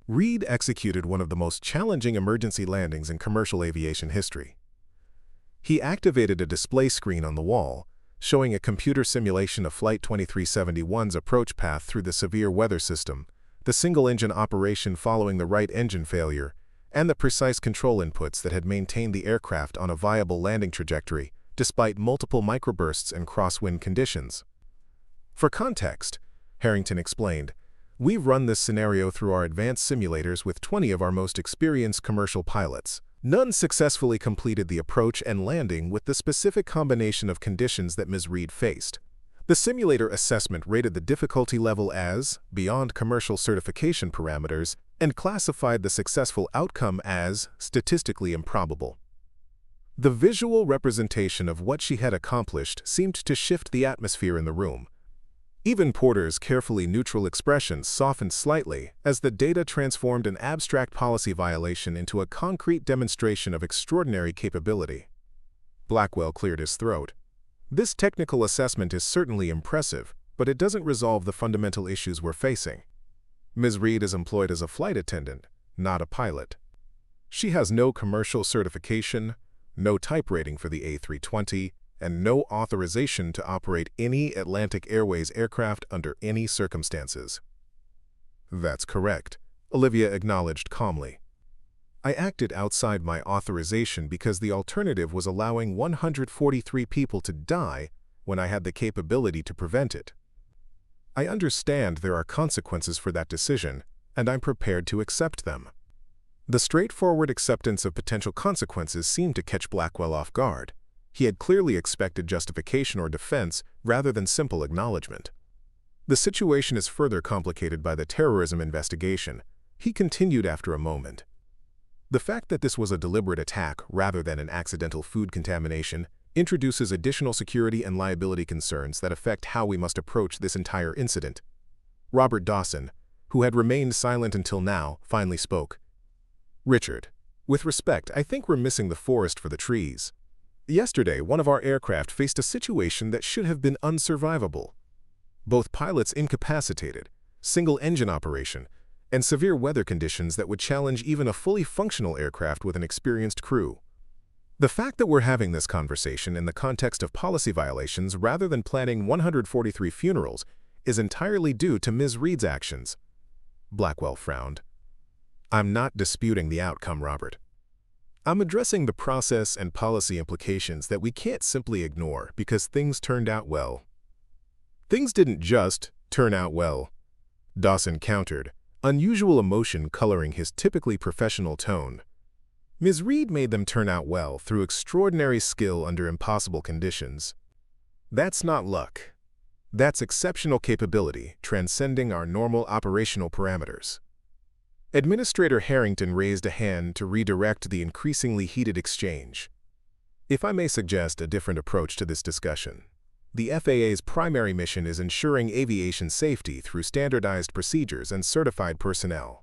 Reed executed one of the most challenging emergency landings in commercial aviation history. He activated a display screen on the wall, showing a computer simulation of Flight 2371's approach path through the severe weather system, the single-engine operation following the right engine failure, and the precise control inputs that had maintained the aircraft on a viable landing trajectory, despite multiple microbursts and crosswind conditions. For context, Harrington explained, We've run this scenario through our advanced simulators with 20 of our most experienced commercial pilots. None successfully completed the approach and landing with the specific combination of conditions that Ms. Reed faced. The simulator assessment rated the difficulty level as beyond commercial certification parameters and classified the successful outcome as statistically improbable. The visual representation of what she had accomplished seemed to shift the atmosphere in the room. Even Porter's carefully neutral expressions softened slightly as the data transformed an abstract policy violation into a concrete demonstration of extraordinary capability. Blackwell cleared his throat. This technical assessment is certainly impressive, but it doesn't resolve the fundamental issues we're facing. Ms. Reed is employed as a flight attendant, not a pilot. She has no commercial certification, no type rating for the A320, and no authorization to operate any Atlantic Airways aircraft under any circumstances. That's correct, Olivia acknowledged calmly. I acted outside my authorization because the alternative was allowing 143 people to die when I had the capability to prevent it. I understand there are consequences for that decision, and I'm prepared to accept them. The straightforward acceptance of potential consequences seemed to catch Blackwell off guard. He had clearly expected justification or defense rather than simple acknowledgement. The situation is further complicated by the terrorism investigation, he continued after a moment. The fact that this was a deliberate attack rather than an accidental food contamination introduces additional security and liability concerns that affect how we must approach this entire incident. Robert Dawson, who had remained silent until now, finally spoke. Richard, with respect, I think we're missing the forest for the trees. Yesterday, one of our aircraft faced a situation that should have been unsurvivable. Both pilots incapacitated, single-engine operation, and severe weather conditions that would challenge even a fully functional aircraft with an experienced crew. The fact that we're having this conversation in the context of policy violations rather than planning 143 funerals is entirely due to Ms. Reed's actions. Blackwell frowned. I'm not disputing the outcome, Robert. I'm addressing the process and policy implications that we can't simply ignore because things turned out well. Things didn't just turn out well, Dawson countered, unusual emotion coloring his typically professional tone. Ms. Reed made them turn out well through extraordinary skill under impossible conditions. That's not luck. That's exceptional capability, transcending our normal operational parameters. Administrator Harrington raised a hand to redirect the increasingly heated exchange. If I may suggest a different approach to this discussion, the FAA's primary mission is ensuring aviation safety through standardized procedures and certified personnel.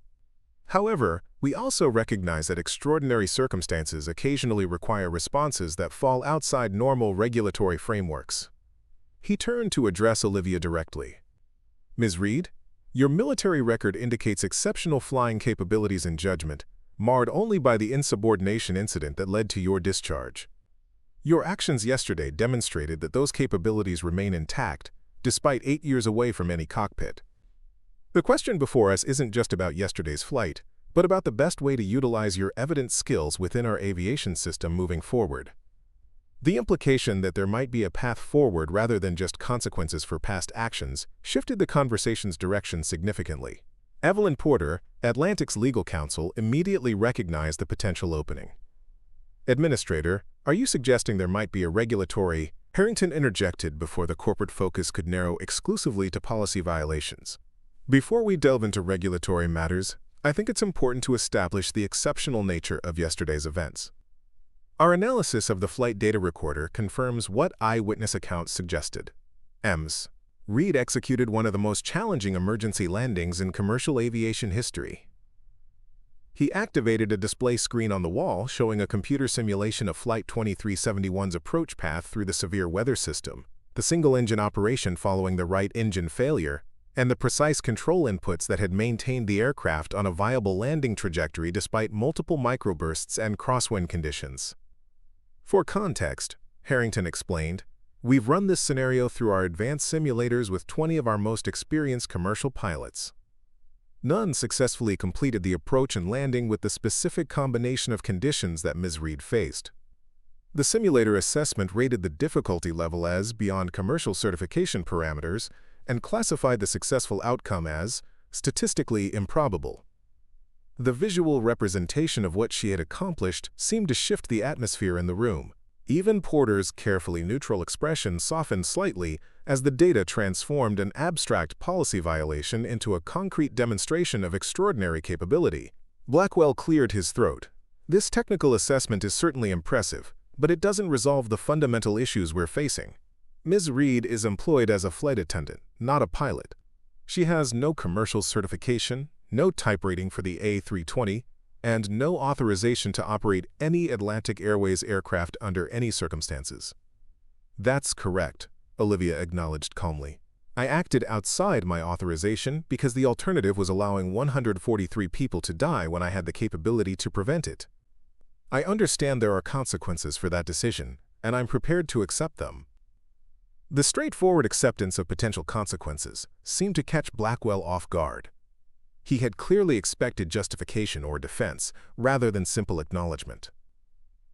However, we also recognize that extraordinary circumstances occasionally require responses that fall outside normal regulatory frameworks. He turned to address Olivia directly. Ms. Reed, your military record indicates exceptional flying capabilities and judgment, marred only by the insubordination incident that led to your discharge. Your actions yesterday demonstrated that those capabilities remain intact, despite 8 years away from any cockpit. The question before us isn't just about yesterday's flight, but about the best way to utilize your evident skills within our aviation system moving forward. The implication that there might be a path forward rather than just consequences for past actions shifted the conversation's direction significantly. Evelyn Porter, Atlantic's legal counsel, immediately recognized the potential opening. Administrator, are you suggesting there might be a regulatory? Harrington interjected before the corporate focus could narrow exclusively to policy violations. Before we delve into regulatory matters, I think it's important to establish the exceptional nature of yesterday's events. Our analysis of the flight data recorder confirms what eyewitness accounts suggested. Ms. Reed executed one of the most challenging emergency landings in commercial aviation history. He activated a display screen on the wall showing a computer simulation of Flight 2371's approach path through the severe weather system, the single-engine operation following the right engine failure, and the precise control inputs that had maintained the aircraft on a viable landing trajectory despite multiple microbursts and crosswind conditions. For context, Harrington explained, we've run this scenario through our advanced simulators with 20 of our most experienced commercial pilots. None successfully completed the approach and landing with the specific combination of conditions that Ms. Reed faced. The simulator assessment rated the difficulty level as beyond commercial certification parameters and classified the successful outcome as statistically improbable. The visual representation of what she had accomplished seemed to shift the atmosphere in the room. Even Porter's carefully neutral expression softened slightly as the data transformed an abstract policy violation into a concrete demonstration of extraordinary capability. Blackwell cleared his throat. This technical assessment is certainly impressive, but it doesn't resolve the fundamental issues we're facing. Ms. Reed is employed as a flight attendant, not a pilot. She has no commercial certification, no type rating for the A320, and no authorization to operate any Atlantic Airways aircraft under any circumstances. That's correct, Olivia acknowledged calmly. I acted outside my authorization because the alternative was allowing 143 people to die when I had the capability to prevent it. I understand there are consequences for that decision, and I'm prepared to accept them. The straightforward acceptance of potential consequences seemed to catch Blackwell off guard. He had clearly expected justification or defense, rather than simple acknowledgement.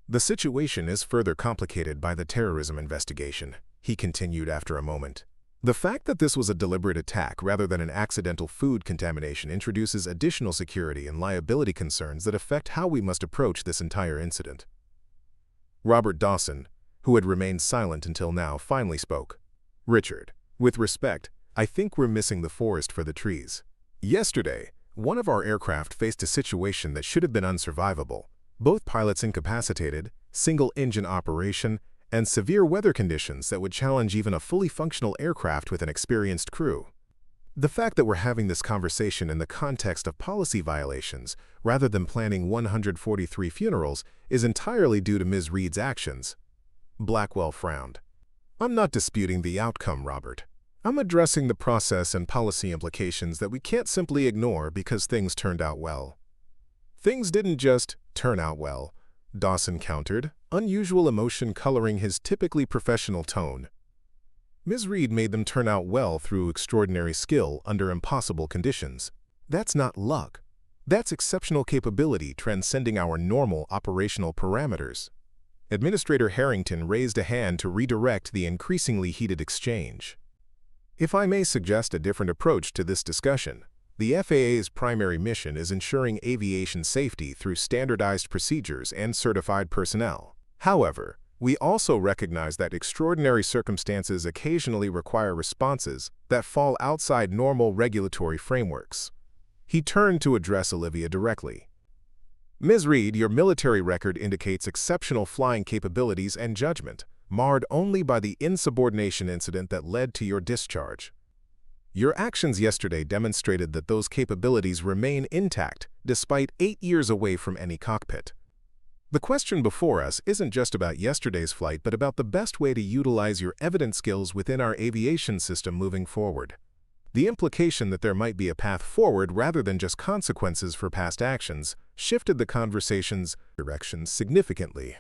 The situation is further complicated by the terrorism investigation, he continued after a moment. The fact that this was a deliberate attack rather than an accidental food contamination introduces additional security and liability concerns that affect how we must approach this entire incident. Robert Dawson, who had remained silent until now, finally spoke. Richard, with respect, I think we're missing the forest for the trees. Yesterday, one of our aircraft faced a situation that should have been unsurvivable. Both pilots incapacitated, single-engine operation, and severe weather conditions that would challenge even a fully functional aircraft with an experienced crew. The fact that we're having this conversation in the context of policy violations, rather than planning 143 funerals, is entirely due to Ms. Reed's actions. Blackwell frowned. I'm not disputing the outcome, Robert. I'm addressing the process and policy implications that we can't simply ignore because things turned out well. Things didn't just turn out well, Dawson countered, unusual emotion coloring his typically professional tone. Ms. Reed made them turn out well through extraordinary skill under impossible conditions. That's not luck. That's exceptional capability transcending our normal operational parameters. Administrator Harrington raised a hand to redirect the increasingly heated exchange. If I may suggest a different approach to this discussion, the FAA's primary mission is ensuring aviation safety through standardized procedures and certified personnel. However, we also recognize that extraordinary circumstances occasionally require responses that fall outside normal regulatory frameworks. He turned to address Olivia directly. Ms. Reed, your military record indicates exceptional flying capabilities and judgment, marred only by the insubordination incident that led to your discharge. Your actions yesterday demonstrated that those capabilities remain intact, despite 8 years away from any cockpit. The question before us isn't just about yesterday's flight, but about the best way to utilize your evident skills within our aviation system moving forward. The implication that there might be a path forward rather than just consequences for past actions shifted the conversation's direction significantly.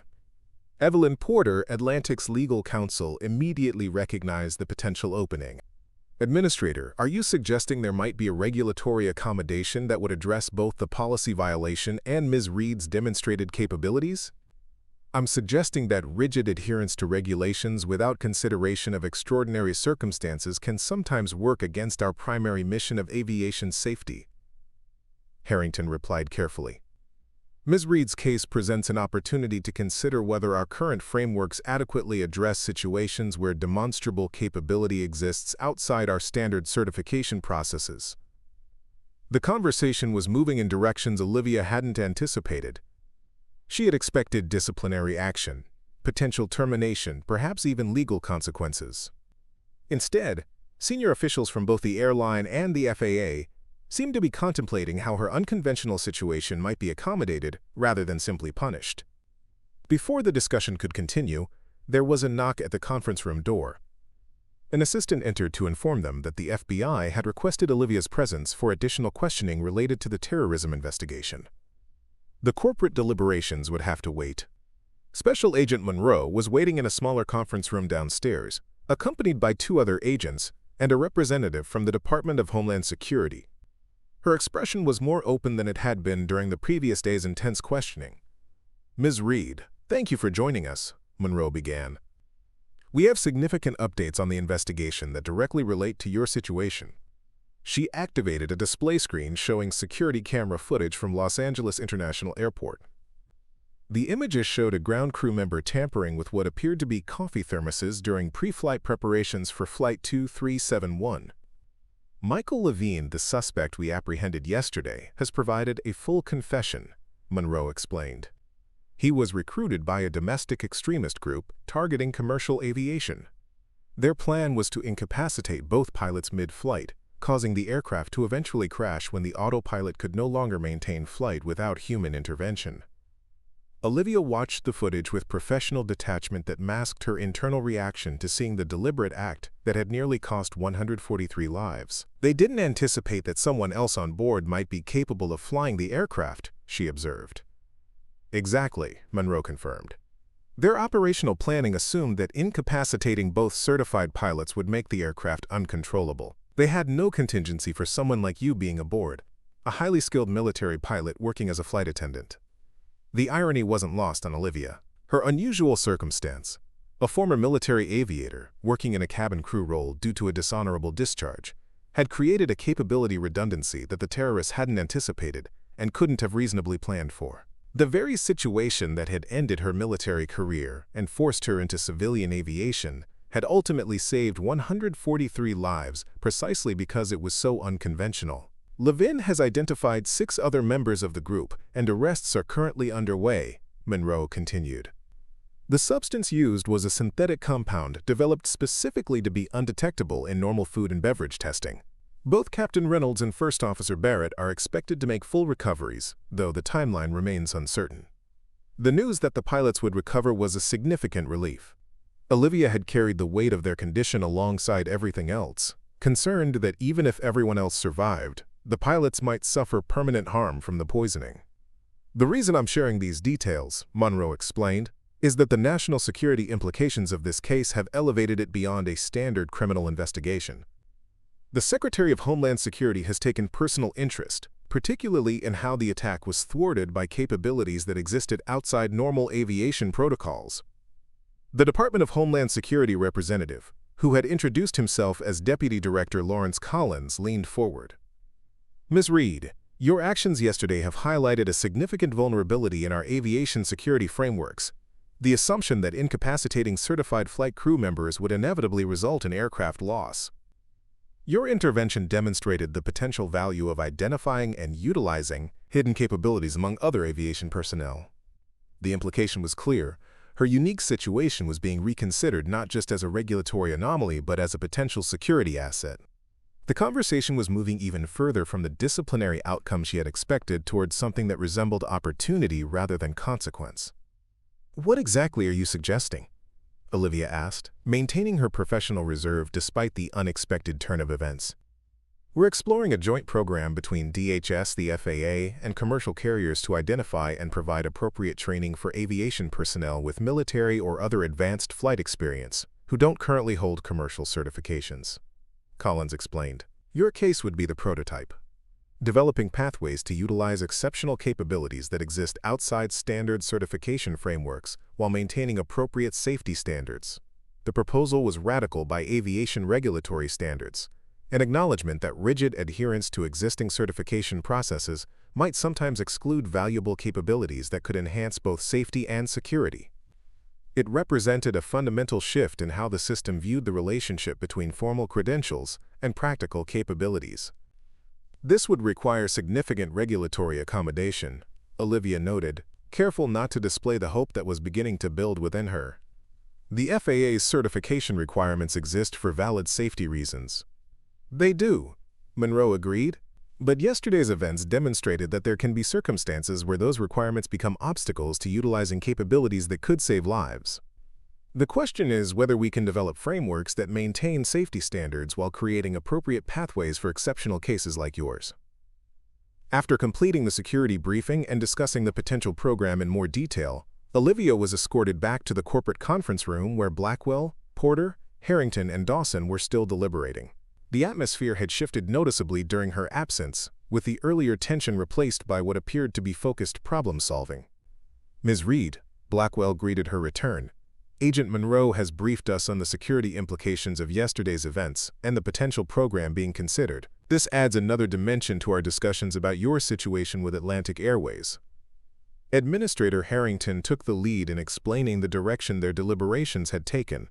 Evelyn Porter, Atlantic's legal counsel, immediately recognized the potential opening. Administrator, are you suggesting there might be a regulatory accommodation that would address both the policy violation and Ms. Reed's demonstrated capabilities? I'm suggesting that rigid adherence to regulations without consideration of extraordinary circumstances can sometimes work against our primary mission of aviation safety. Harrington replied carefully. Ms. Reed's case presents an opportunity to consider whether our current frameworks adequately address situations where demonstrable capability exists outside our standard certification processes. The conversation was moving in directions Olivia hadn't anticipated. She had expected disciplinary action, potential termination, perhaps even legal consequences. Instead, senior officials from both the airline and the FAA seemed to be contemplating how her unconventional situation might be accommodated rather than simply punished. Before the discussion could continue, there was a knock at the conference room door. An assistant entered to inform them that the FBI had requested Olivia's presence for additional questioning related to the terrorism investigation. The corporate deliberations would have to wait. Special Agent Monroe was waiting in a smaller conference room downstairs, accompanied by 2 other agents and a representative from the Department of Homeland Security. Her expression was more open than it had been during the previous day's intense questioning. Ms. Reed, thank you for joining us, Monroe began. We have significant updates on the investigation that directly relate to your situation. She activated a display screen showing security camera footage from Los Angeles International Airport. The images showed a ground crew member tampering with what appeared to be coffee thermoses during pre-flight preparations for Flight 2371. Michael Levine, the suspect we apprehended yesterday, has provided a full confession, Monroe explained. He was recruited by a domestic extremist group targeting commercial aviation. Their plan was to incapacitate both pilots mid-flight, causing the aircraft to eventually crash when the autopilot could no longer maintain flight without human intervention. Olivia watched the footage with professional detachment that masked her internal reaction to seeing the deliberate act that had nearly cost 143 lives. They didn't anticipate that someone else on board might be capable of flying the aircraft, she observed. Exactly, Monroe confirmed. Their operational planning assumed that incapacitating both certified pilots would make the aircraft uncontrollable. They had no contingency for someone like you being aboard, a highly skilled military pilot working as a flight attendant. The irony wasn't lost on Olivia. Her unusual circumstance, a former military aviator working in a cabin crew role due to a dishonorable discharge, had created a capability redundancy that the terrorists hadn't anticipated and couldn't have reasonably planned for. The very situation that had ended her military career and forced her into civilian aviation had ultimately saved 143 lives precisely because it was so unconventional. Levin has identified 6 other members of the group, and arrests are currently underway, Monroe continued. The substance used was a synthetic compound developed specifically to be undetectable in normal food and beverage testing. Both Captain Reynolds and First Officer Barrett are expected to make full recoveries, though the timeline remains uncertain. The news that the pilots would recover was a significant relief. Olivia had carried the weight of their condition alongside everything else, concerned that even if everyone else survived, the pilots might suffer permanent harm from the poisoning. The reason I'm sharing these details, Monroe explained, is that the national security implications of this case have elevated it beyond a standard criminal investigation. The Secretary of Homeland Security has taken personal interest, particularly in how the attack was thwarted by capabilities that existed outside normal aviation protocols. The Department of Homeland Security representative, who had introduced himself as Deputy Director Lawrence Collins, leaned forward. Ms. Reed, your actions yesterday have highlighted a significant vulnerability in our aviation security frameworks, the assumption that incapacitating certified flight crew members would inevitably result in aircraft loss. Your intervention demonstrated the potential value of identifying and utilizing hidden capabilities among other aviation personnel. The implication was clear. Her unique situation was being reconsidered not just as a regulatory anomaly but as a potential security asset. The conversation was moving even further from the disciplinary outcome she had expected towards something that resembled opportunity rather than consequence. What exactly are you suggesting? Olivia asked, maintaining her professional reserve despite the unexpected turn of events. We're exploring a joint program between DHS, the FAA, and commercial carriers to identify and provide appropriate training for aviation personnel with military or other advanced flight experience who don't currently hold commercial certifications. Collins explained. Your case would be the prototype. Developing pathways to utilize exceptional capabilities that exist outside standard certification frameworks while maintaining appropriate safety standards. The proposal was radical by aviation regulatory standards, an acknowledgement that rigid adherence to existing certification processes might sometimes exclude valuable capabilities that could enhance both safety and security. It represented a fundamental shift in how the system viewed the relationship between formal credentials and practical capabilities. This would require significant regulatory accommodation, Olivia noted, careful not to display the hope that was beginning to build within her. The FAA's certification requirements exist for valid safety reasons. They do, Monroe agreed, but yesterday's events demonstrated that there can be circumstances where those requirements become obstacles to utilizing capabilities that could save lives. The question is whether we can develop frameworks that maintain safety standards while creating appropriate pathways for exceptional cases like yours. After completing the security briefing and discussing the potential program in more detail, Olivia was escorted back to the corporate conference room where Blackwell, Porter, Harrington, and Dawson were still deliberating. The atmosphere had shifted noticeably during her absence, with the earlier tension replaced by what appeared to be focused problem-solving. Ms. Reed, Blackwell greeted her return. Agent Monroe has briefed us on the security implications of yesterday's events and the potential program being considered. This adds another dimension to our discussions about your situation with Atlantic Airways. Administrator Harrington took the lead in explaining the direction their deliberations had taken.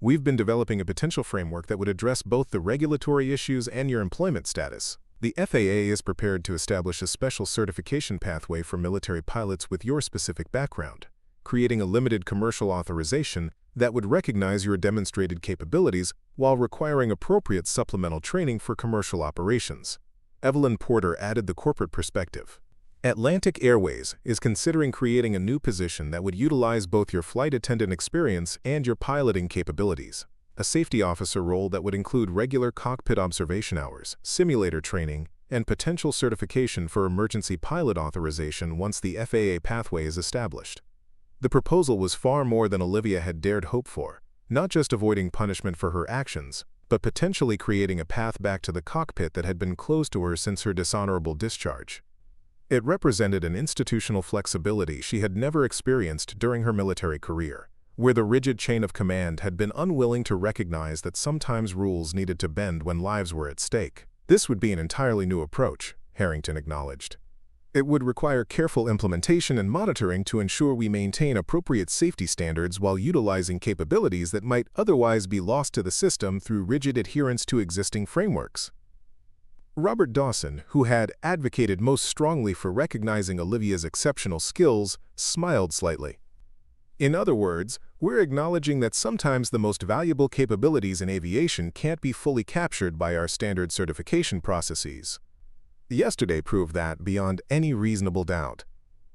We've been developing a potential framework that would address both the regulatory issues and your employment status. The FAA is prepared to establish a special certification pathway for military pilots with your specific background, creating a limited commercial authorization that would recognize your demonstrated capabilities while requiring appropriate supplemental training for commercial operations. Evelyn Porter added the corporate perspective. Atlantic Airways is considering creating a new position that would utilize both your flight attendant experience and your piloting capabilities. A safety officer role that would include regular cockpit observation hours, simulator training, and potential certification for emergency pilot authorization once the FAA pathway is established. The proposal was far more than Olivia had dared hope for, not just avoiding punishment for her actions, but potentially creating a path back to the cockpit that had been closed to her since her dishonorable discharge. It represented an institutional flexibility she had never experienced during her military career, where the rigid chain of command had been unwilling to recognize that sometimes rules needed to bend when lives were at stake. This would be an entirely new approach, Harrington acknowledged. It would require careful implementation and monitoring to ensure we maintain appropriate safety standards while utilizing capabilities that might otherwise be lost to the system through rigid adherence to existing frameworks. Robert Dawson, who had advocated most strongly for recognizing Olivia's exceptional skills, smiled slightly. In other words, we're acknowledging that sometimes the most valuable capabilities in aviation can't be fully captured by our standard certification processes. Yesterday proved that beyond any reasonable doubt.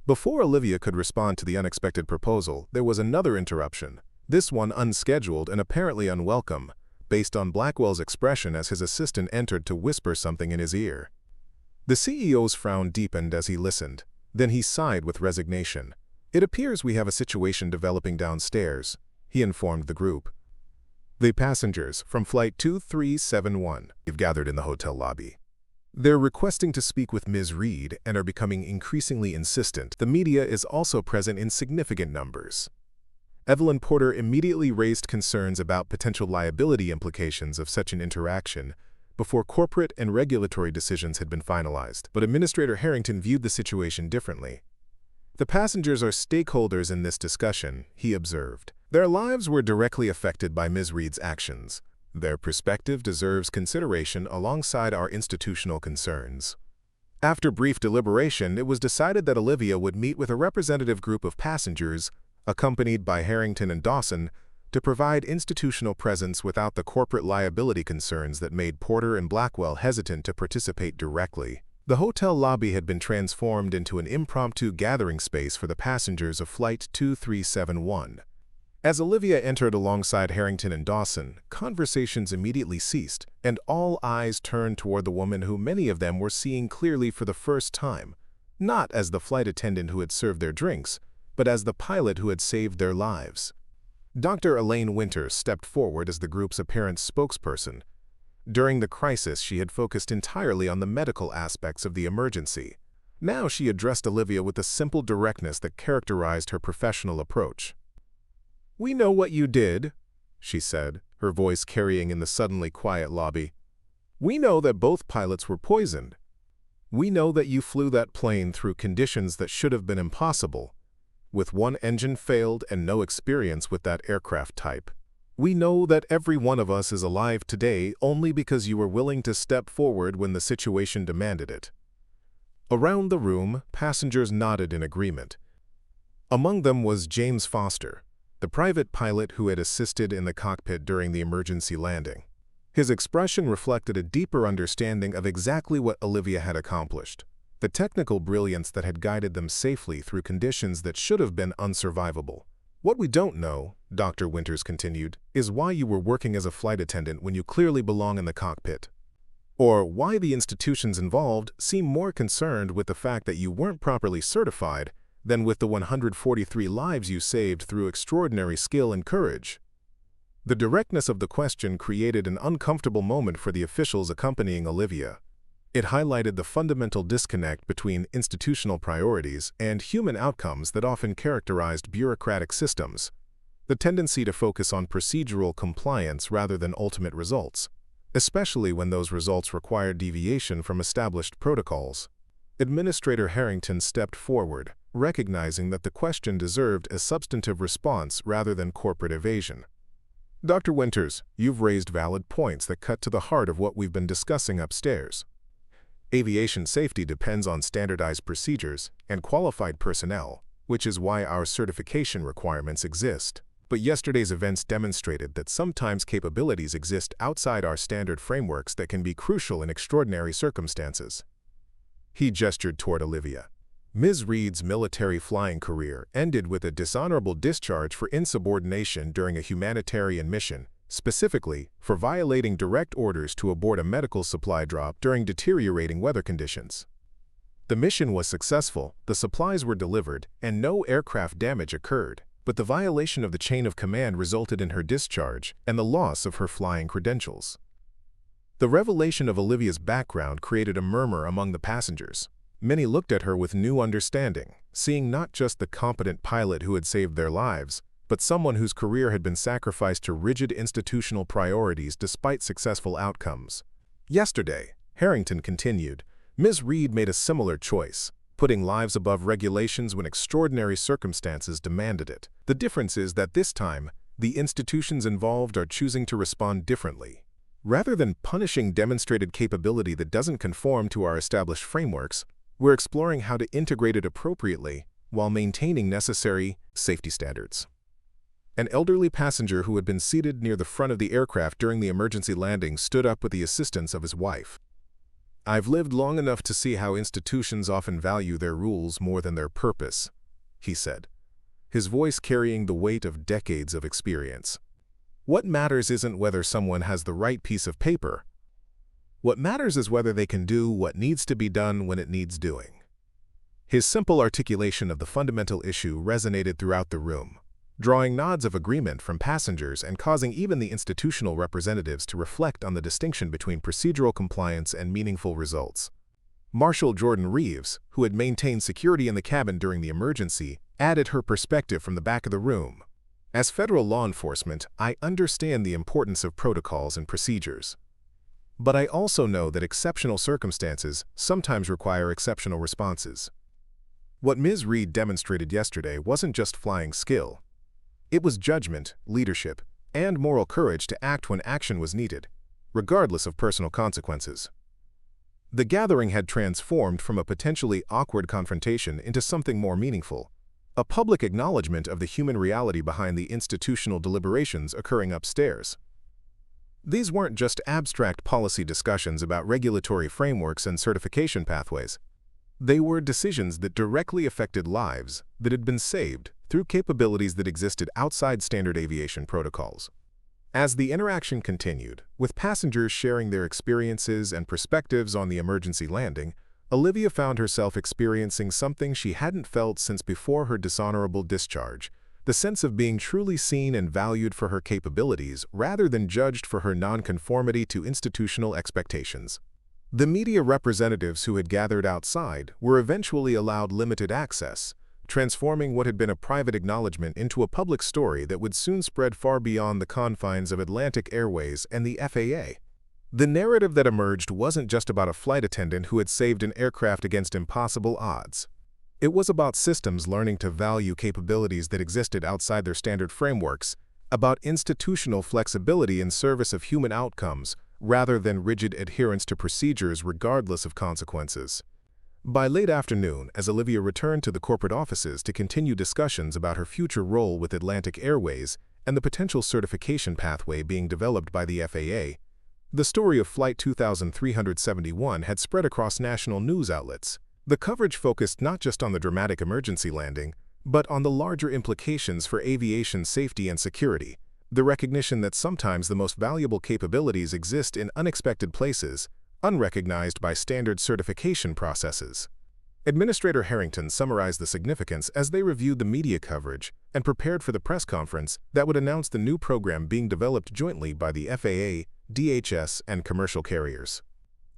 Before Olivia could respond to the unexpected proposal, there was another interruption, this one unscheduled and apparently unwelcome, based on Blackwell's expression as his assistant entered to whisper something in his ear. The CEO's frown deepened as he listened. Then he sighed with resignation. "It appears we have a situation developing downstairs," he informed the group. The passengers from Flight 2371 have gathered in the hotel lobby. They're requesting to speak with Ms. Reed and are becoming increasingly insistent. The media is also present in significant numbers. Evelyn Porter immediately raised concerns about potential liability implications of such an interaction before corporate and regulatory decisions had been finalized. But Administrator Harrington viewed the situation differently. "The passengers are stakeholders in this discussion," he observed. "Their lives were directly affected by Ms. Reed's actions. Their perspective deserves consideration alongside our institutional concerns." After brief deliberation, it was decided that Olivia would meet with a representative group of passengers, accompanied by Harrington and Dawson, to provide institutional presence without the corporate liability concerns that made Porter and Blackwell hesitant to participate directly. The hotel lobby had been transformed into an impromptu gathering space for the passengers of Flight 2371. As Olivia entered alongside Harrington and Dawson, conversations immediately ceased, and all eyes turned toward the woman who many of them were seeing clearly for the first time, not as the flight attendant who had served their drinks, but as the pilot who had saved their lives. Dr. Elaine Winters stepped forward as the group's apparent spokesperson. During the crisis, she had focused entirely on the medical aspects of the emergency. Now she addressed Olivia with the simple directness that characterized her professional approach. "We know what you did," she said, her voice carrying in the suddenly quiet lobby. "We know that both pilots were poisoned. We know that you flew that plane through conditions that should have been impossible, with one engine failed and no experience with that aircraft type. We know that every one of us is alive today only because you were willing to step forward when the situation demanded it." Around the room, passengers nodded in agreement. Among them was James Foster, the private pilot who had assisted in the cockpit during the emergency landing. His expression reflected a deeper understanding of exactly what Olivia had accomplished, the technical brilliance that had guided them safely through conditions that should have been unsurvivable. "What we don't know," Dr. Winters continued, "is why you were working as a flight attendant when you clearly belong in the cockpit. Or why the institutions involved seem more concerned with the fact that you weren't properly certified than with the 143 lives you saved through extraordinary skill and courage." The directness of the question created an uncomfortable moment for the officials accompanying Olivia. It highlighted the fundamental disconnect between institutional priorities and human outcomes that often characterized bureaucratic systems. the tendency to focus on procedural compliance rather than ultimate results, especially when those results require deviation from established protocols. Administrator Harrington stepped forward, recognizing that the question deserved a substantive response rather than corporate evasion. Dr. Winters, you've raised valid points that cut to the heart of what we've been discussing upstairs. Aviation safety depends on standardized procedures and qualified personnel, which is why our certification requirements exist. But yesterday's events demonstrated that sometimes capabilities exist outside our standard frameworks that can be crucial in extraordinary circumstances. He gestured toward Olivia. Ms. Reed's military flying career ended with a dishonorable discharge for insubordination during a humanitarian mission, specifically for violating direct orders to abort a medical supply drop during deteriorating weather conditions. The mission was successful, the supplies were delivered, and no aircraft damage occurred, but the violation of the chain of command resulted in her discharge and the loss of her flying credentials. The revelation of Olivia's background created a murmur among the passengers. Many looked at her with new understanding, seeing not just the competent pilot who had saved their lives, but someone whose career had been sacrificed to rigid institutional priorities despite successful outcomes. Yesterday, Harrington continued, Ms. Reed made a similar choice, putting lives above regulations when extraordinary circumstances demanded it. The difference is that this time, the institutions involved are choosing to respond differently. Rather than punishing demonstrated capability that doesn't conform to our established frameworks, we're exploring how to integrate it appropriately while maintaining necessary safety standards. An elderly passenger who had been seated near the front of the aircraft during the emergency landing stood up with the assistance of his wife. I've lived long enough to see how institutions often value their rules more than their purpose, he said, his voice carrying the weight of decades of experience. What matters isn't whether someone has the right piece of paper. What matters is whether they can do what needs to be done when it needs doing. His simple articulation of the fundamental issue resonated throughout the room, drawing nods of agreement from passengers and causing even the institutional representatives to reflect on the distinction between procedural compliance and meaningful results. Marshal Jordan Reeves, who had maintained security in the cabin during the emergency, added her perspective from the back of the room. As federal law enforcement, I understand the importance of protocols and procedures. But I also know that exceptional circumstances sometimes require exceptional responses. What Ms. Reed demonstrated yesterday wasn't just flying skill. It was judgment, leadership, and moral courage to act when action was needed, regardless of personal consequences. The gathering had transformed from a potentially awkward confrontation into something more meaningful, a public acknowledgement of the human reality behind the institutional deliberations occurring upstairs. These weren't just abstract policy discussions about regulatory frameworks and certification pathways. They were decisions that directly affected lives that had been saved through capabilities that existed outside standard aviation protocols. As the interaction continued, with passengers sharing their experiences and perspectives on the emergency landing, Olivia found herself experiencing something she hadn't felt since before her dishonorable discharge, the sense of being truly seen and valued for her capabilities rather than judged for her nonconformity to institutional expectations. The media representatives who had gathered outside were eventually allowed limited access, transforming what had been a private acknowledgement into a public story that would soon spread far beyond the confines of Atlantic Airways and the FAA. The narrative that emerged wasn't just about a flight attendant who had saved an aircraft against impossible odds. It was about systems learning to value capabilities that existed outside their standard frameworks, about institutional flexibility in service of human outcomes, rather than rigid adherence to procedures regardless of consequences. By late afternoon, as Olivia returned to the corporate offices to continue discussions about her future role with Atlantic Airways and the potential certification pathway being developed by the FAA, the story of Flight 2371 had spread across national news outlets. The coverage focused not just on the dramatic emergency landing, but on the larger implications for aviation safety and security, the recognition that sometimes the most valuable capabilities exist in unexpected places, unrecognized by standard certification processes. Administrator Harrington summarized the significance as they reviewed the media coverage and prepared for the press conference that would announce the new program being developed jointly by the FAA, DHS, and commercial carriers.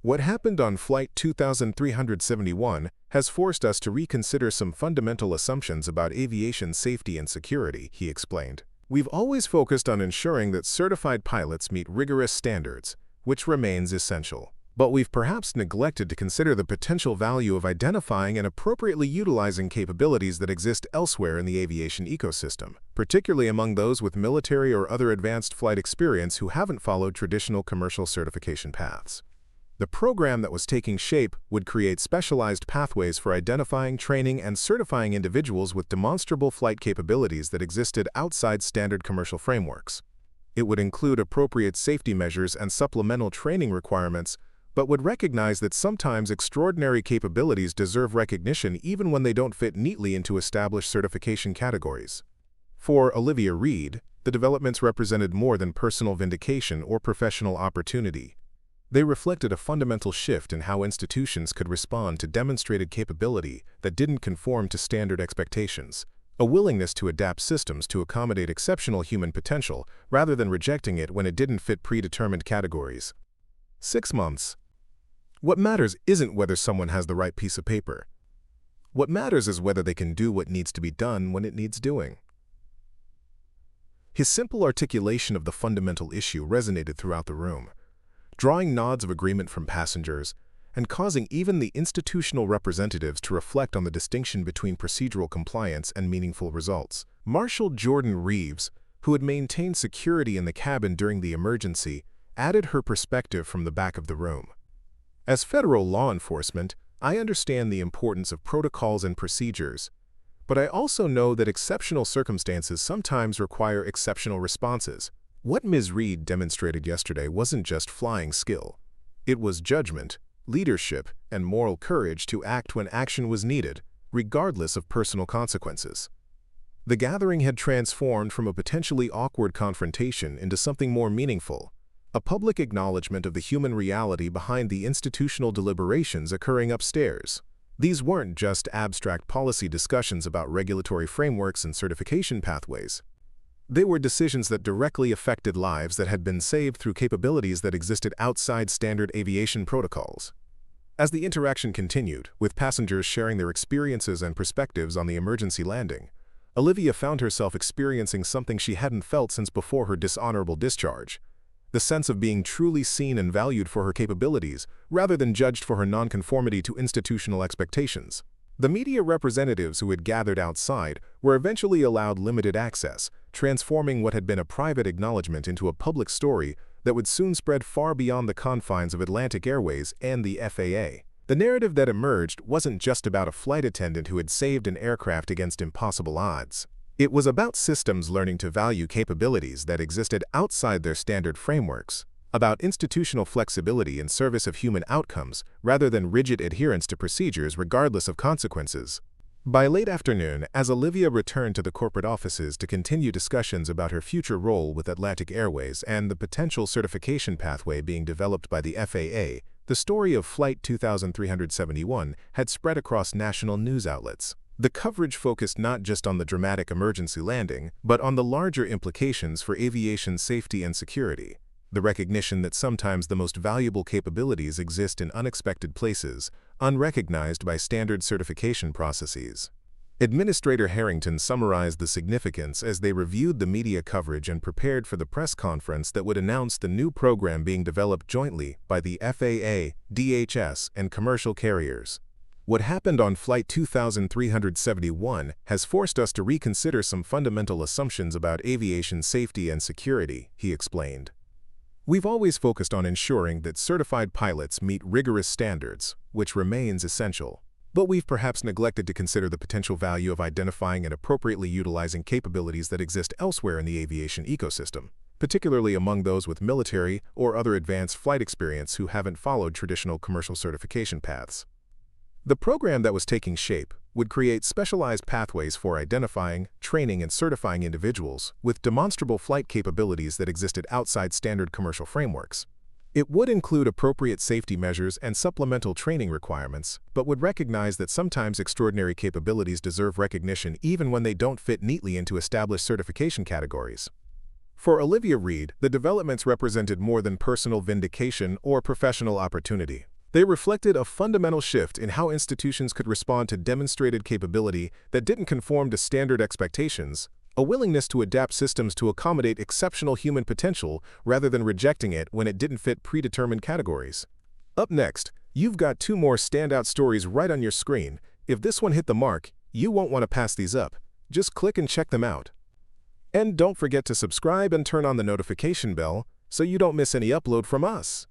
What happened on Flight 2371 has forced us to reconsider some fundamental assumptions about aviation safety and security, he explained. We've always focused on ensuring that certified pilots meet rigorous standards, which remains essential. But we've perhaps neglected to consider the potential value of identifying and appropriately utilizing capabilities that exist elsewhere in the aviation ecosystem, particularly among those with military or other advanced flight experience who haven't followed traditional commercial certification paths. The program that was taking shape would create specialized pathways for identifying, training, and certifying individuals with demonstrable flight capabilities that existed outside standard commercial frameworks. It would include appropriate safety measures and supplemental training requirements, but would recognize that sometimes extraordinary capabilities deserve recognition even when they don't fit neatly into established certification categories. For Olivia Reed, the developments represented more than personal vindication or professional opportunity. They reflected a fundamental shift in how institutions could respond to demonstrated capability that didn't conform to standard expectations, a willingness to adapt systems to accommodate exceptional human potential rather than rejecting it when it didn't fit predetermined categories. 6 months. What matters isn't whether someone has the right piece of paper. What matters is whether they can do what needs to be done when it needs doing. His simple articulation of the fundamental issue resonated throughout the room, drawing nods of agreement from passengers and causing even the institutional representatives to reflect on the distinction between procedural compliance and meaningful results. Marshal Jordan Reeves, who had maintained security in the cabin during the emergency, added her perspective from the back of the room. As federal law enforcement, I understand the importance of protocols and procedures, but I also know that exceptional circumstances sometimes require exceptional responses. What Ms. Reed demonstrated yesterday wasn't just flying skill. It was judgment, leadership, and moral courage to act when action was needed, regardless of personal consequences. The gathering had transformed from a potentially awkward confrontation into something more meaningful, a public acknowledgement of the human reality behind the institutional deliberations occurring upstairs. These weren't just abstract policy discussions about regulatory frameworks and certification pathways. They were decisions that directly affected lives that had been saved through capabilities that existed outside standard aviation protocols. As the interaction continued, with passengers sharing their experiences and perspectives on the emergency landing, Olivia found herself experiencing something she hadn't felt since before her dishonorable discharge: the sense of being truly seen and valued for her capabilities, rather than judged for her nonconformity to institutional expectations. The media representatives who had gathered outside were eventually allowed limited access, transforming what had been a private acknowledgement into a public story that would soon spread far beyond the confines of Atlantic Airways and the FAA. The narrative that emerged wasn't just about a flight attendant who had saved an aircraft against impossible odds. It was about systems learning to value capabilities that existed outside their standard frameworks, about institutional flexibility in service of human outcomes rather than rigid adherence to procedures regardless of consequences. By late afternoon, as Olivia returned to the corporate offices to continue discussions about her future role with Atlantic Airways and the potential certification pathway being developed by the FAA, the story of Flight 2371 had spread across national news outlets. The coverage focused not just on the dramatic emergency landing, but on the larger implications for aviation safety and security. The recognition that sometimes the most valuable capabilities exist in unexpected places, unrecognized by standard certification processes. Administrator Harrington summarized the significance as they reviewed the media coverage and prepared for the press conference that would announce the new program being developed jointly by the FAA, DHS, and commercial carriers. What happened on Flight 2371 has forced us to reconsider some fundamental assumptions about aviation safety and security, he explained. We've always focused on ensuring that certified pilots meet rigorous standards, which remains essential. But we've perhaps neglected to consider the potential value of identifying and appropriately utilizing capabilities that exist elsewhere in the aviation ecosystem, particularly among those with military or other advanced flight experience who haven't followed traditional commercial certification paths. The program that was taking shape would create specialized pathways for identifying, training, and certifying individuals with demonstrable flight capabilities that existed outside standard commercial frameworks. It would include appropriate safety measures and supplemental training requirements, but would recognize that sometimes extraordinary capabilities deserve recognition even when they don't fit neatly into established certification categories. For Olivia Reed, the developments represented more than personal vindication or professional opportunity. They reflected a fundamental shift in how institutions could respond to demonstrated capability that didn't conform to standard expectations, a willingness to adapt systems to accommodate exceptional human potential rather than rejecting it when it didn't fit predetermined categories. Up next, you've got two more standout stories right on your screen. If this one hit the mark, you won't want to pass these up. Just click and check them out. And don't forget to subscribe and turn on the notification bell so you don't miss any upload from us.